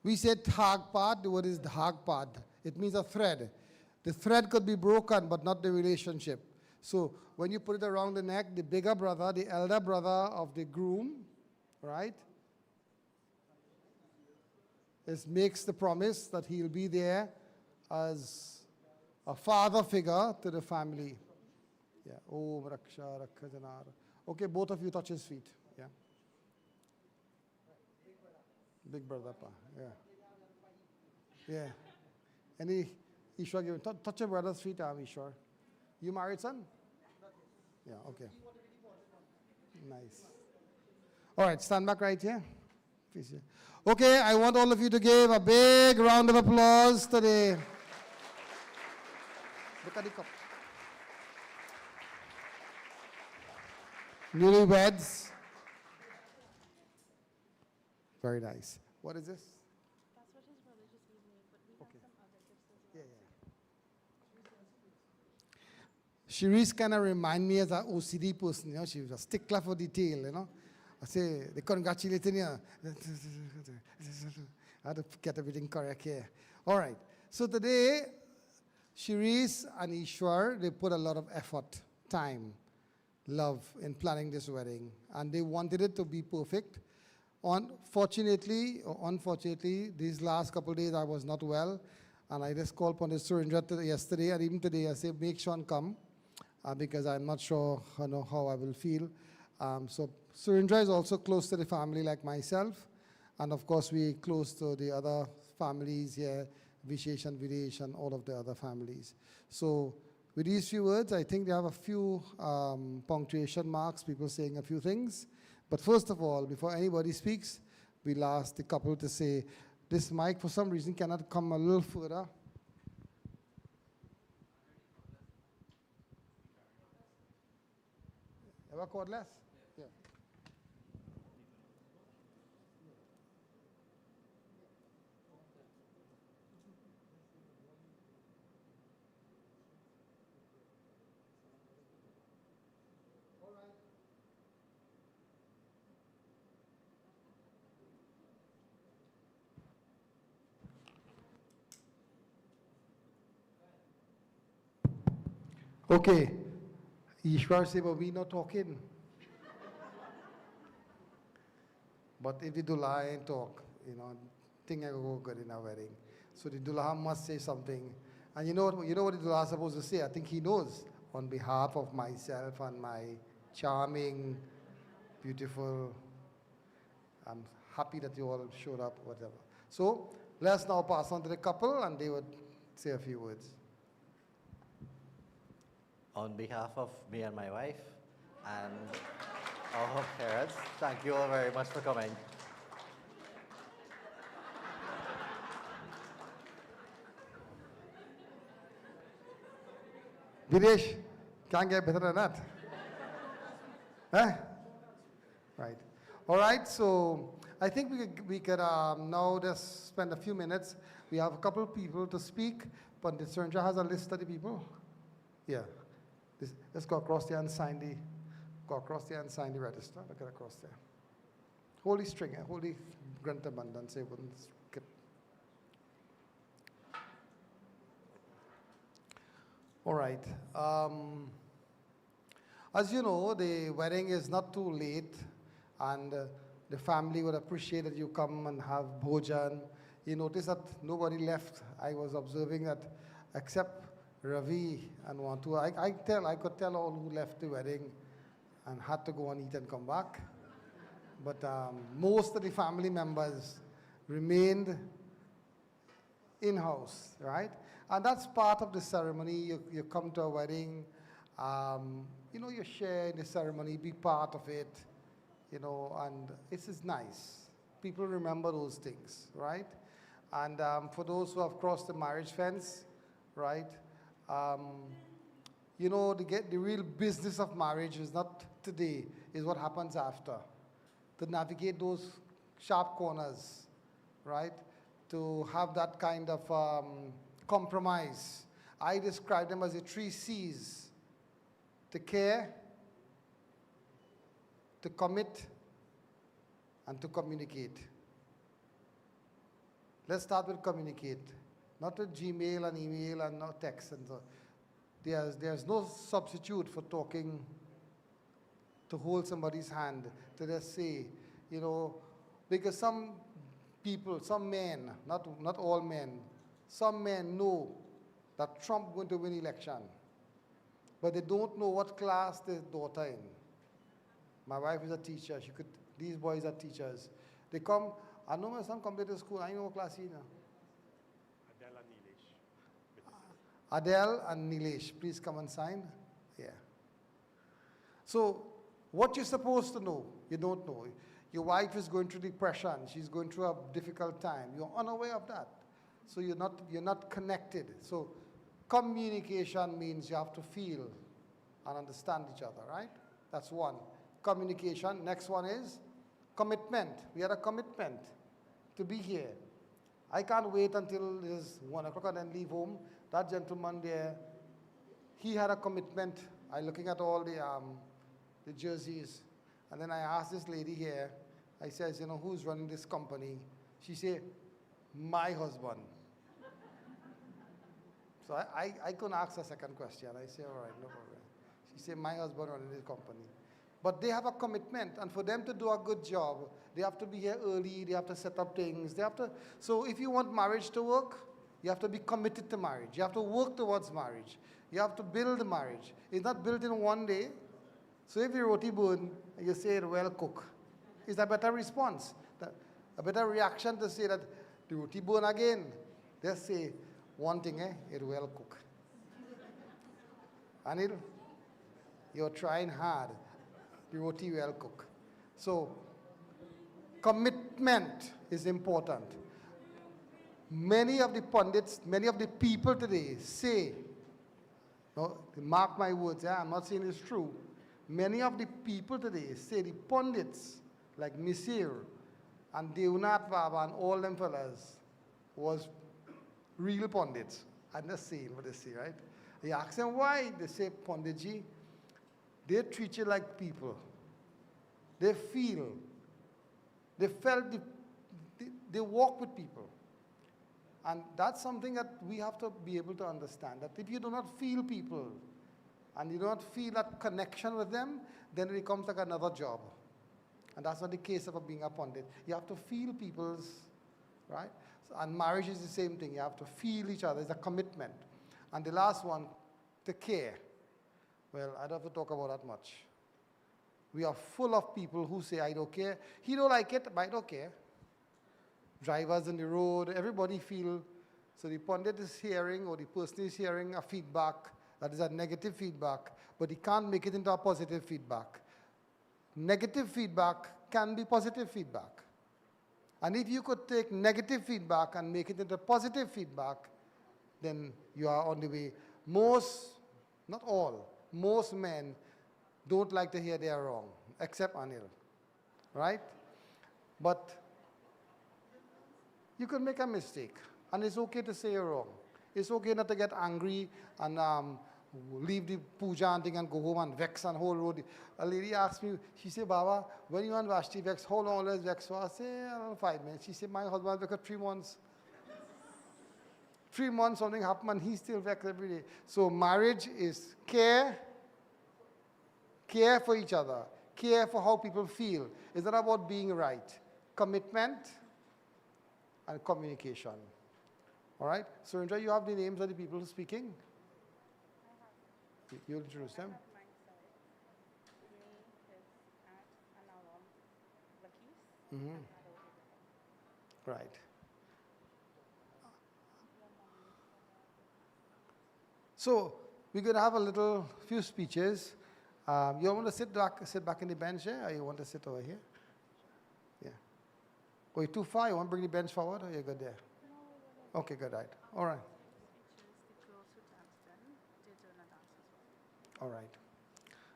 We said dhagpad, the word is dhagpad. It means a thread. The thread could be broken, but not the relationship. So when you put it around the neck, the bigger brother, the elder brother of the groom, right, makes the promise that he'll be there as a father figure to the family. Yeah. Om Raksha Rakha Janar. Okay, both of you touch his feet. Yeah. Big brother, pa. Yeah. Yeah. Any Ishwar, give touch your brother's feet, Ishwar. You married, son? Yeah. Okay. Nice. All right, stand back right here. Okay, I want all of you to give a big round of applause to the couple. Newlyweds. Very nice. What is this? That's what his brother just gave me, but we Okay. have some other gifts as well. Yeah, yeah. Cheryse kind of remind me as an OCD person, you know, she was a stickler for detail, you know. I say, they congratulate me. I had to get everything correct here. All right. So today, Cheryse and Ishwar, they put a lot of effort, time, love in planning this wedding. And they wanted it to be perfect. Unfortunately, these last couple of days I was not well. And I just called upon the Surendra yesterday and even today. I said, make Sean come because I'm not sure how I will feel. So Surendra is also close to the family like myself. And of course, we close to the other families here, Vishesh and Videsh and all of the other families. So with these few words, I think they have a few punctuation marks, people saying a few things. But first of all, before anybody speaks, we'll ask the couple to say, this mic for some reason cannot come a little further. Ever cordless? Yeah. Okay. Ishwar said, but we're not talking. But if the Dulha ain't talk, thing ain't go good in our wedding. So the Dulha must say something. And you know what the Dulha is supposed to say? I think he knows. On behalf of myself and my charming, beautiful, I'm happy that you all showed up, whatever. So let's now pass on to the couple and they would say a few words. On behalf of me and my wife and our parents, thank you all very much for coming. Videsh, can't get better than that. Huh? Right. All right, so I think we could now just spend a few minutes. We have a couple of people to speak, but the Surendra has a list of the people. Yeah. Let's go across there and sign the register. Look at across there. Holy string, holy grant abundance. It wouldn't skip. All right. As you know, the wedding is not too late, and the family would appreciate that you come and have bhojan. You notice that nobody left. I was observing that except Ravi and Wantu. I could tell all who left the wedding and had to go and eat and come back. But most of the family members remained in-house, right? And that's part of the ceremony. You come to a wedding, you share in the ceremony, be part of it, and this is nice. People remember those things, right? And for those who have crossed the marriage fence, right, the real business of marriage is not today, is what happens after. To navigate those sharp corners, right? To have that kind of compromise. I describe them as the 3 C's. To care, to commit, and to communicate. Let's start with communicate. Not with Gmail and email and no text and so. There's no substitute for talking, to hold somebody's hand, to just say, because some people, some men, not all men, some men know that Trump going to win election, but they don't know what class their daughter in. My wife is a teacher. These boys are teachers. They come, I know my son come to the school, I know what class he is now. Adele and Nilesh, please come and sign. Yeah. So, what you're supposed to know, you don't know. Your wife is going through depression. She's going through a difficult time. You're unaware of that. So you're not connected. So communication means you have to feel and understand each other, right? That's one. Communication. Next one is commitment. We had a commitment to be here. I can't wait until it's 1 o'clock and then leave home. That gentleman there, he had a commitment. I'm looking at all the jerseys. And then I asked this lady here, I says, who's running this company? She said, my husband. So I couldn't ask a second question. I said, all right, no problem. She said, my husband running this company. But they have a commitment, and for them to do a good job, they have to be here early, they have to set up things, so if you want marriage to work, you have to be committed to marriage. You have to work towards marriage. You have to build marriage. It's not built in one day. So if you roti burn, you say it well cooked. It's a better response, a better reaction to say that the roti burn again. Just say one thing, it well cooked. Anil, you're trying hard. The roti well cooked. So commitment is important. Many of the pundits, many of the people today say, mark my words, I'm not saying it's true. Many of the people today say the pundits, like Misir and Devnath Baba and all them fellas, was real pundits. I'm not saying what they say, right? You ask them why, they say, Panditji, they treat you like people. They feel, they felt, they walk with people. And that's something that we have to be able to understand, that if you do not feel people, and you do not feel that connection with them, then it becomes like another job. And that's not the case of being a pundit. You have to feel people's, right? And marriage is the same thing. You have to feel each other. It's a commitment. And the last one, to care. Well, I don't have to talk about that much. We are full of people who say, I don't care. He don't like it, but I don't care. Drivers on the road, everybody feel. So the pundit is hearing, or the person is hearing a feedback that is a negative feedback, but he can't make it into a positive feedback. Negative feedback can be positive feedback. And if you could take negative feedback and make it into positive feedback, then you are on the way. Most, not all, most men don't like to hear they are wrong, except Anil, right? But you can make a mistake, and it's okay to say you're wrong. It's okay not to get angry and leave the puja thing and go home and vex and whole road. A lady asked me, she said, Baba, when you and Vashti vex, how long will vex? So I say, 5 minutes. She said, my husband vex for 3 months. 3 months, something happened, and he still vex every day. So marriage is care for each other, care for how people feel. It's not about being right. Commitment and communication. All right? So, Indra, you have the names of the people speaking? You'll introduce them? Right. So we're going to have a little few speeches. You want to sit back in the bench here, or you want to sit over here? Yeah. Oh, you're too far. You want to bring the bench forward, or you're good there? Okay, good, right. All right. All right.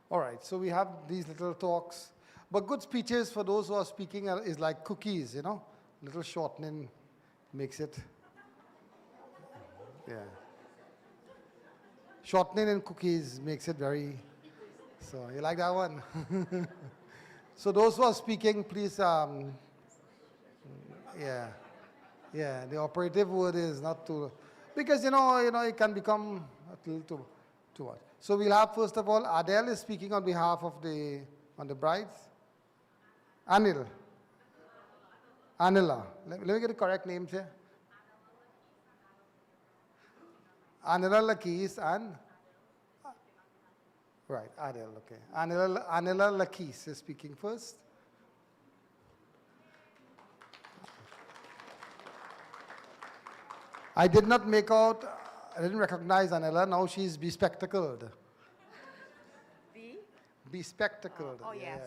All right, so we have these little talks. But good speeches for those who are speaking is like cookies, you know? Little shortening makes it, yeah. Shortening in cookies makes it very, so you like that one? So those who are speaking, please, yeah, the operative word is not too, because you know, it can become a little too much. So we'll have, first of all, Adele is speaking on behalf of the brides. Anila. Let me get the correct names here. Anila Lakis and, right, Adele, okay. Anila Lakis is speaking first. I did not make out, I didn't recognize Anila, now she's bespectacled. Bespectacled. Oh, yes.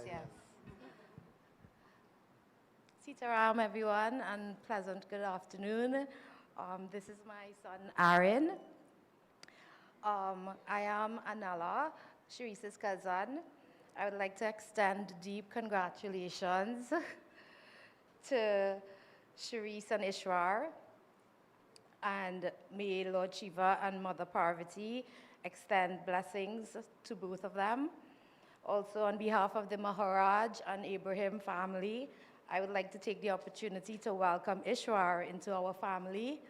Sitaram, everyone, and pleasant good afternoon. This is my son, Aaron. I am Anala, Cheryse's cousin. I would like to extend deep congratulations to Cheryse and Ishwar, and may Lord Shiva and Mother Parvati extend blessings to both of them. Also, on behalf of the Maharaj and Abraham family, I would like to take the opportunity to welcome Ishwar into our family.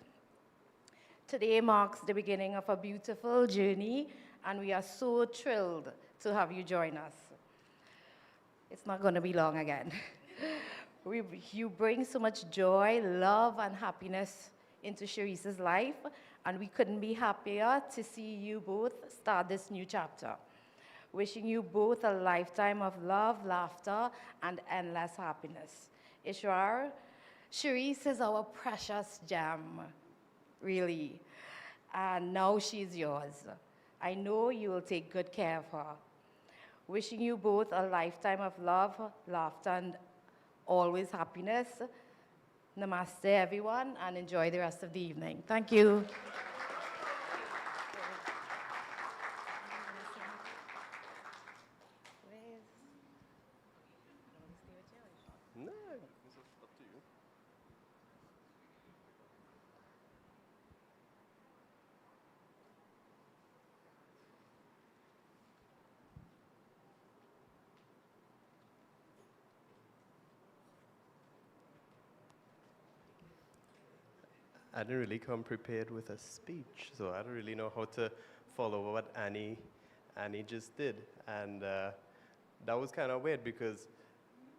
Today marks the beginning of a beautiful journey, and we are so thrilled to have you join us. It's not going to be long again. You bring so much joy, love, and happiness into Cheryse's life, and we couldn't be happier to see you both start this new chapter. Wishing you both a lifetime of love, laughter, and endless happiness. Ishwar, Cheryse is our precious gem, really, and now she's yours. I know you will take good care of her. Wishing you both a lifetime of love, laughter, and always happiness. Namaste, everyone, and enjoy the rest of the evening. Thank you. No, this is up to you. I didn't really come prepared with a speech, so I don't really know how to follow what Annie just did. And that was kind of weird because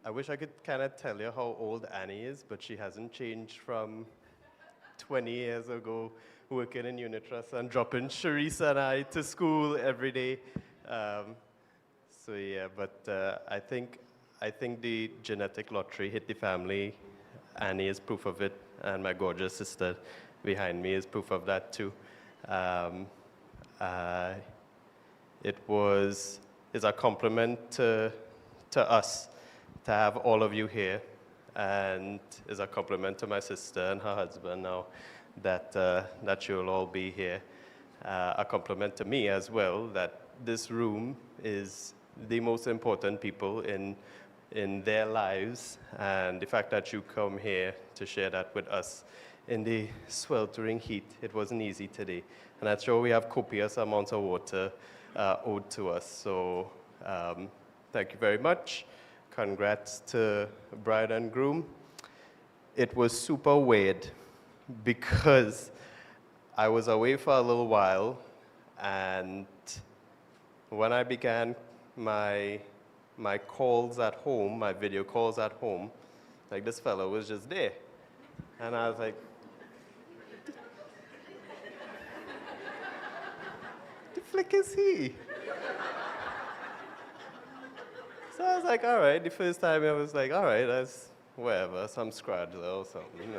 I wish I could kind of tell you how old Annie is, but she hasn't changed from 20 years ago working in unit trust and dropping Cheryse and I to school every day. So yeah, but I think the genetic lottery hit the family. Annie is proof of it, and my gorgeous sister behind me is proof of that too. It's a compliment to us to have all of you here, and is a compliment to my sister and her husband now that you'll all be here. A compliment to me as well that this room is the most important people in their lives, and the fact that you come here to share that with us in the sweltering heat. It wasn't easy today, and I'm sure we have copious amounts of water owed to us. So thank you very much. Congrats to bride and groom. It was super weird because I was away for a little while, and when I began my calls at home, my video calls at home, like this fellow was just there. And I was like, the flick is he? So I was like, all right, the first time I was like, all right, that's whatever, some scratcher or something.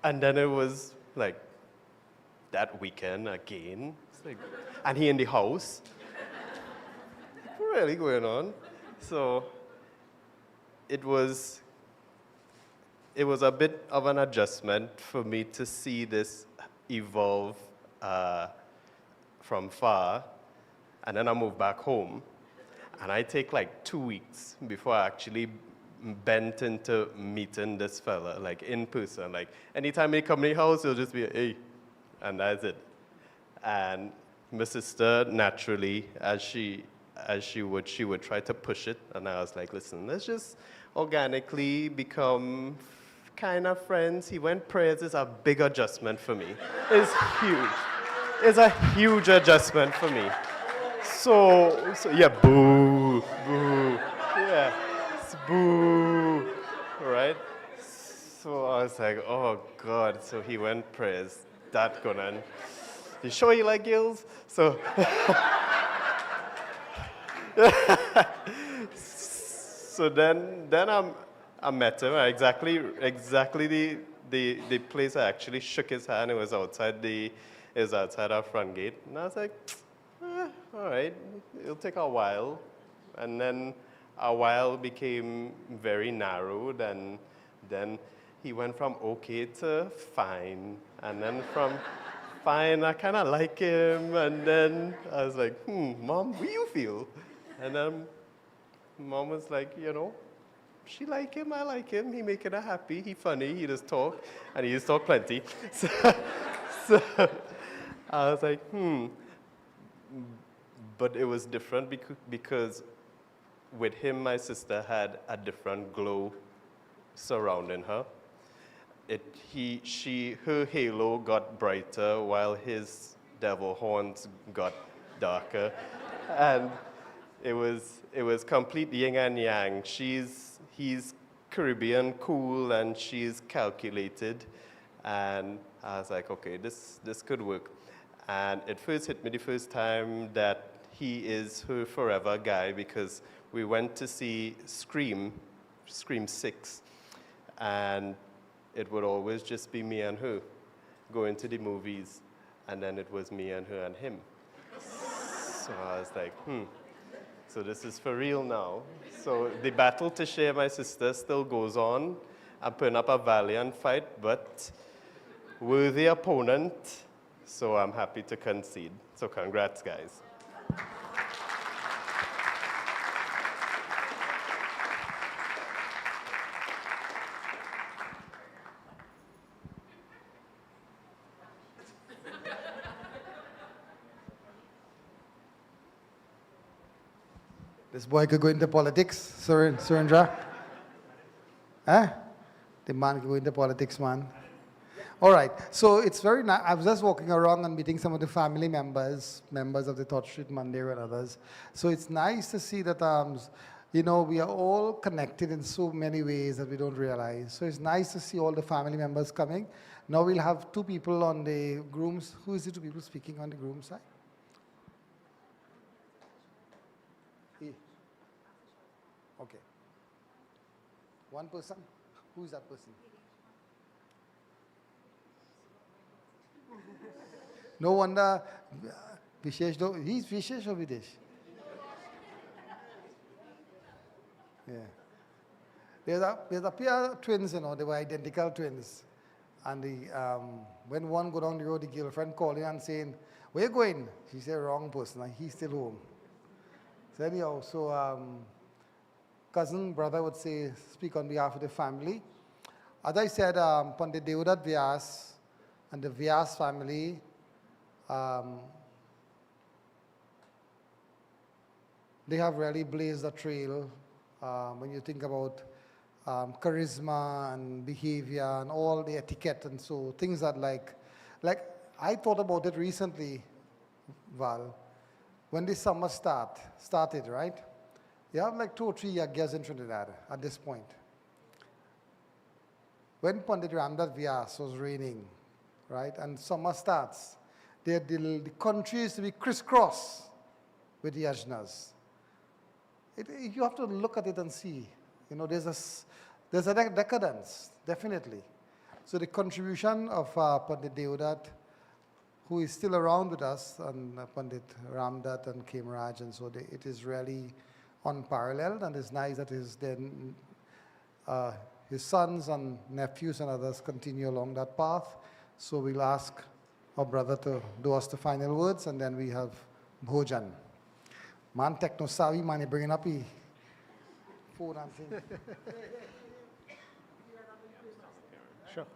And then it was like that weekend again. It's like, and he in the house. What's really going on? So it was a bit of an adjustment for me to see this evolve from far, and then I moved back home, and I take like 2 weeks before I actually bent into meeting this fella, like in person. Like anytime he come in the house, he'll just be, hey, and that's it. And my sister, naturally, as she would try to push it, and I was like, listen, let's just organically become kind of friends. He went prayers is a big adjustment for me. It's huge. It's a huge adjustment for me. So yeah, boo, boo, yeah, it's boo, right? So I was like, oh God. So he went prayers. That gonna. You sure you like girls? So. So then I met him. Exactly the place I actually shook his hand. It was outside our front gate, and I was like, all right, it'll take a while, and then a while became very narrowed, and then he went from okay to fine, and then from fine I kind of like him, and then I was like, Mom, what do you feel? And then Mom was like, she like him, I like him. He making her happy. He funny. He just talk, and he just talk plenty. So I was like, But it was different because with him, my sister had a different glow surrounding her. Her halo got brighter while his devil horns got darker, and it was complete yin and yang. He's Caribbean cool, and she's calculated, and I was like, okay, this could work. And it first hit me the first time that he is her forever guy, because we went to see Scream 6, and it would always just be me and her going to the movies, and then it was me and her and him. So I was like, so this is for real now. So the battle to share my sister still goes on. I'm putting up a valiant fight, but worthy opponent, so I'm happy to concede. So congrats, guys. This boy could go into politics, Surendra. Huh? The man could go into politics, man. All right, so it's very nice. I was just walking around and meeting some of the family members of the Thought Street Monday and others. So it's nice to see that, we are all connected in so many ways that we don't realize. So it's nice to see all the family members coming. Now we'll have two people on the groom's. Who is the two people speaking on the groom's side? Okay. One person? Who is that person? No wonder Vishesh, he's Vishesh or Videsh? Yeah. There's a pair of twins, they were identical twins. And when one go down the road, the girlfriend calling and saying, where you going? She said, wrong person, and he's still home. So anyhow, cousin, brother would speak on behalf of the family. As I said, Pandit Deodat Vyas and the Vyas family, they have really blazed a trail when you think about charisma and behavior and all the etiquette, and so things that like I thought about it recently, Val, when the summer started, right? You have like 2 or 3 yagyas in Trinidad at this point. When Pandit Ramdas Vyas was reigning, right, and summer starts, the country is to be crisscross with the yajnas. You have to look at it and see. There's a decadence, definitely. So the contribution of Pandit Deodat who is still around with us, and Pandit Ramdat and Kemaraj, and so it is really unparalleled, and it's nice that his sons and nephews and others continue along that path. So we'll ask our brother to do us the final words, and then we have bhojan. Man techno savvy, man, you bringing up the phone and thing. Sure.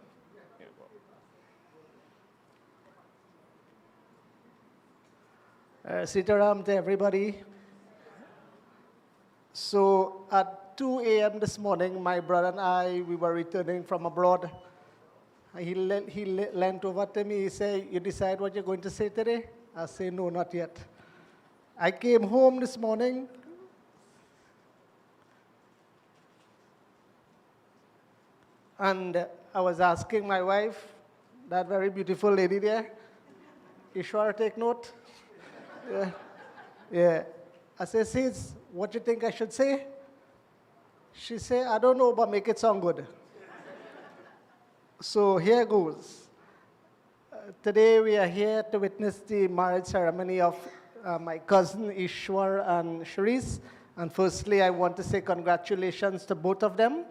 Sitaram to everybody. So at 2 a.m. this morning, my brother and I, we were returning from abroad. He leant over to me, he said, "You decide what you're going to say today?" I say, "No, not yet." I came home this morning. And I was asking my wife, that very beautiful lady there, Ishwar, take note. Yeah. I said, "Sis, what do you think I should say?" She said, "I don't know, but make it sound good." So here goes. Today we are here to witness the marriage ceremony of my cousin Ishwar and Cheryse. And firstly, I want to say congratulations to both of them.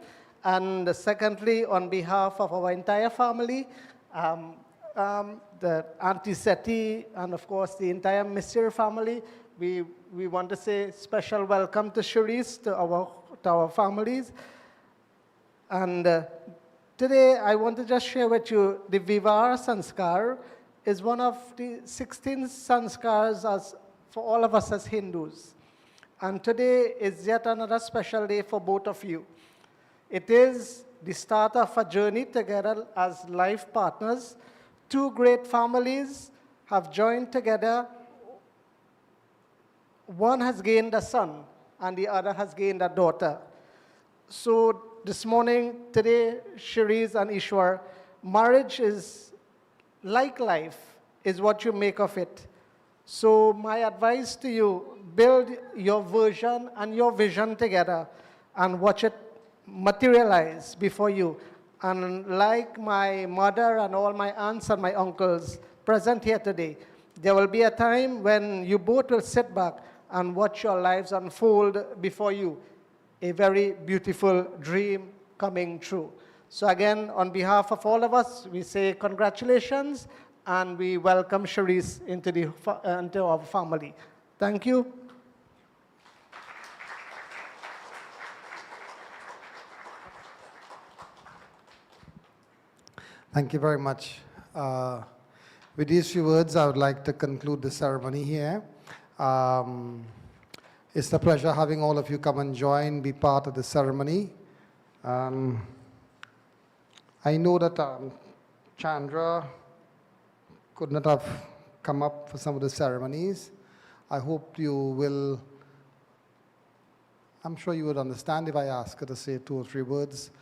And secondly, on behalf of our entire family, the Auntie Seti, and of course the entire Mr. family, we want to say special welcome to Cheryse, to our families. And today I want to just share with you the Vivah Sanskar is one of the 16 sanskars for all of us as Hindus. And today is yet another special day for both of you. It is the start of a journey together as life partners. Two great families have joined together. One has gained a son, and the other has gained a daughter. So this morning, today, Cheryse and Ishwar, marriage is like life, is what you make of it. So my advice to you, build your version and your vision together and watch it materialize before you. And like my mother and all my aunts and my uncles present here today, there will be a time when you both will sit back and watch your lives unfold before you. A very beautiful dream coming true. So again, on behalf of all of us, we say congratulations, and we welcome Cheryse into our family. Thank you. Thank you very much. With these few words, I would like to conclude the ceremony here. It's a pleasure having all of you come and join, be part of the ceremony. I know that Chandra could not have come up for some of the ceremonies. I hope you will, I'm sure you would understand if I ask her to say 2 or 3 words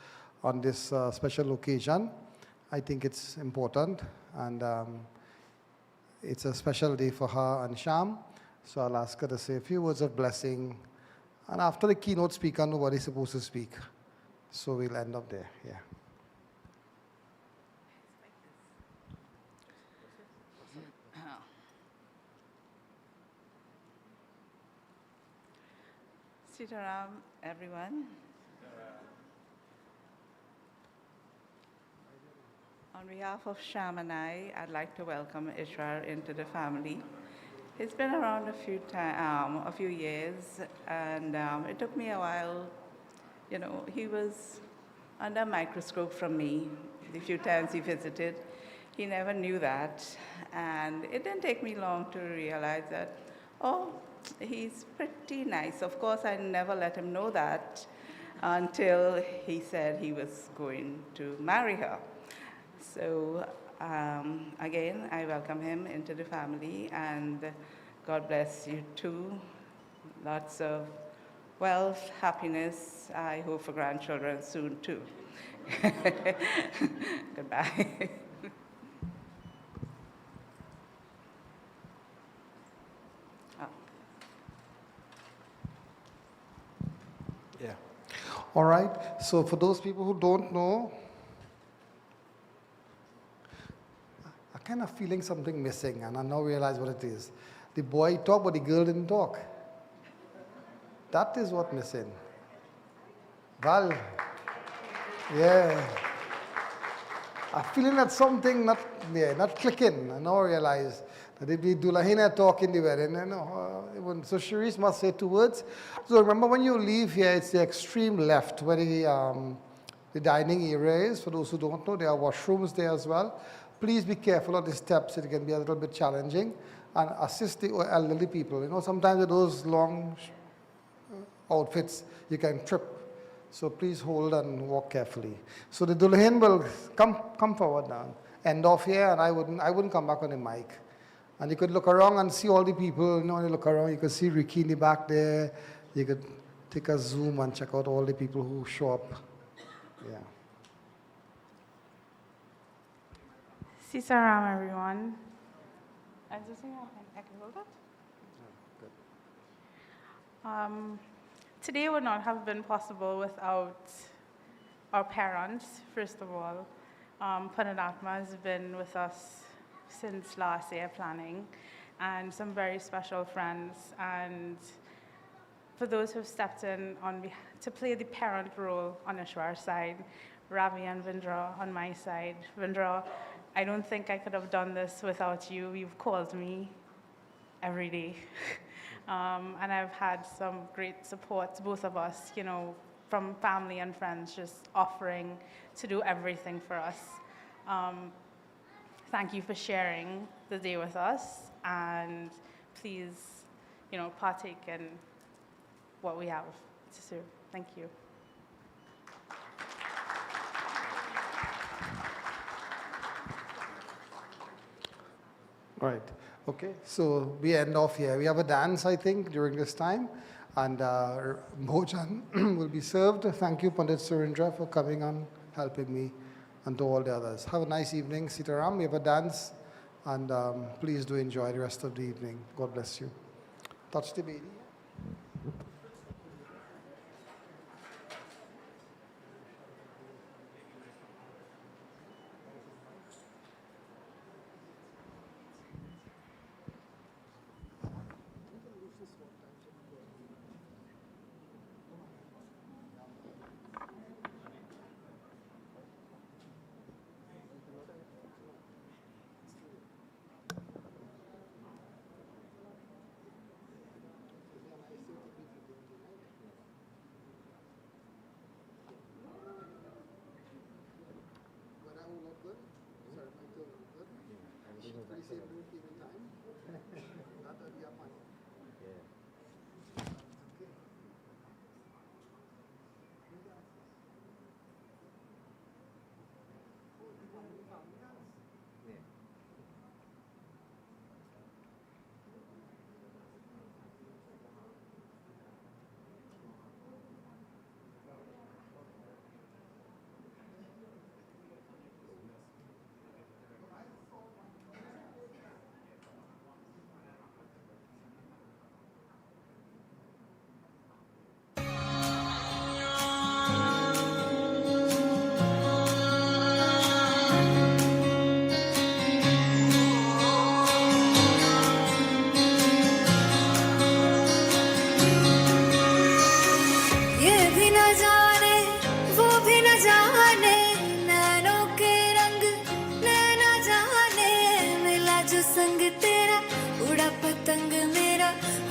on this special occasion. I think it's important, and it's a special day for her and Sham. So I'll ask her to say a few words of blessing. And after the keynote speaker, nobody's supposed to speak. So we'll end up there, yeah. Sitaram, everyone. On behalf of Sham and I'd like to welcome Ishwar into the family. He's been around a few years, and it took me a while. You know, he was under a microscope from me the few times he visited. He never knew that, and it didn't take me long to realize that, oh, he's pretty nice. Of course, I never let him know that until he said he was going to marry her. So again, I welcome him into the family, and God bless you too. Lots of wealth, happiness. I hope for grandchildren soon too. Goodbye. Yeah. All right. So for those people who don't know, kind of feeling something missing, and I now realize what it is. The boy talked, but the girl didn't talk. That is what missing. Well, yeah. I'm feeling that something not clicking. I now realize that if the Dulahina talk in the wedding, so Cheryse must say 2 words. So remember, when you leave here, it's the extreme left where the dining area is. For those who don't know, there are washrooms there as well. Please be careful of the steps. It can be a little bit challenging. And assist the elderly people. Sometimes with those long outfits, you can trip. So please hold and walk carefully. So the Dulhan will come forward now. End off here, and I wouldn't come back on the mic. And you could look around and see all the people. When you look around, you could see Ricky in the back there. You could take a zoom and check out all the people who show up. Yeah. Sitaram, everyone. I just think I can hold it. Yeah, good. Today would not have been possible without our parents, first of all. Panadatma has been with us since last year planning, and some very special friends. And for those who have stepped in to play the parent role on Ishwar's side, Ravi and Vindra on my side. Vindra, I don't think I could have done this without you. You've called me every day. And I've had some great support, both of us, from family and friends, just offering to do everything for us. Thank you for sharing the day with us, and please, partake in what we have to do. Thank you. Right. Okay, so we end off here. We have a dance, I think, during this time, and Bhojan will be served. Thank you, Pandit Surendra, for coming on, helping me, and to all the others. Have a nice evening, Sitaram. We have a dance, and please do enjoy the rest of the evening. God bless you. Touch the baby.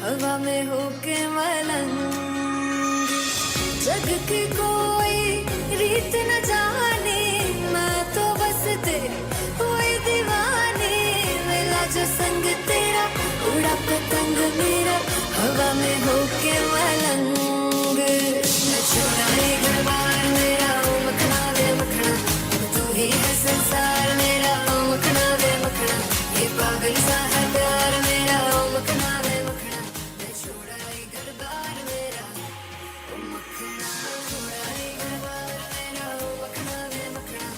हवा में होके मलंग जग की कोई रीत न जाने मैं तो बस तेरी हुई दीवानी मिला जो संग तेरा उड़ा पतंग मेरा हवा में होके मलंग न छोड़ाए घर बार मेरा ओ मखना वे मखना तू ही है संसार मेरा ओ मखना वे मखना ये पागल सा है प्यार मेरा ओ मखना वे मखना न छोड़ाए घर बार मेरा ओ मखना छोड़ाए घर बार मेरा ओ मखना वे मखना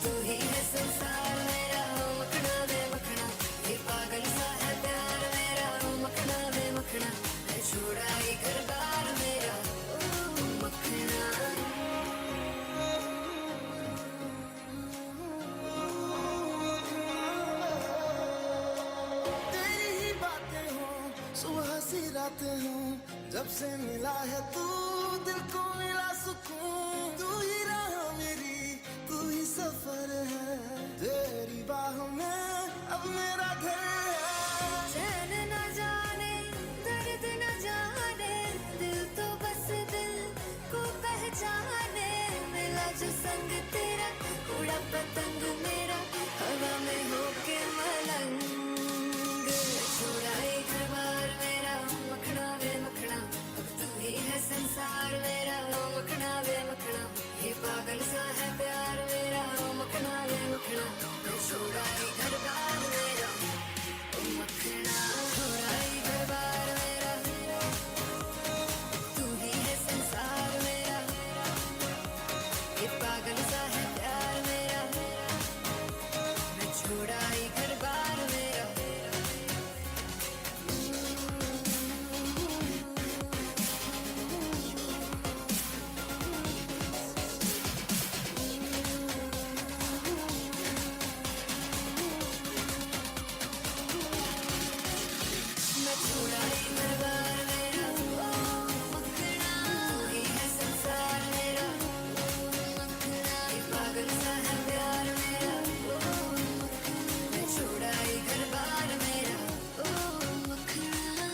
तू ही है संसार मेरा ओ मखना वे मखना ये पागल सा है प्यार मेरा ओ मखना वे मखना न छोड़ाए रात हूँ जब से मिला है तू दिल को मिला सुकून तू ही राह मेरी तू ही सफर है तेरी बाहों में अब मेरा घर है चैन न जाने दर्द न जाने दिल तो बस दिल को पहचाने मिला जो संग तेरा उड़ा पतंग मेरा हवा में होके मलंग छोड़ा एक बार मेरा मखना वे मखना अब तू ही है संसार मेरा मखना वे मखना ये पागल सा है प्यार मेरा मखना वे मखना छोड़ा एक बार मेरा मखना छोड़ा एक बार मेरा तू ही है संसार मेरा ये पागल सा है प्यार मेरा मैं छोड़ा एक बार मेरा मैं छोड़ा एक बार मेरा मखना तू ही है संसार मेरा मखना ये पागल सा है प्यार मेरा मैं छोड़ा एक बार मेरा मखना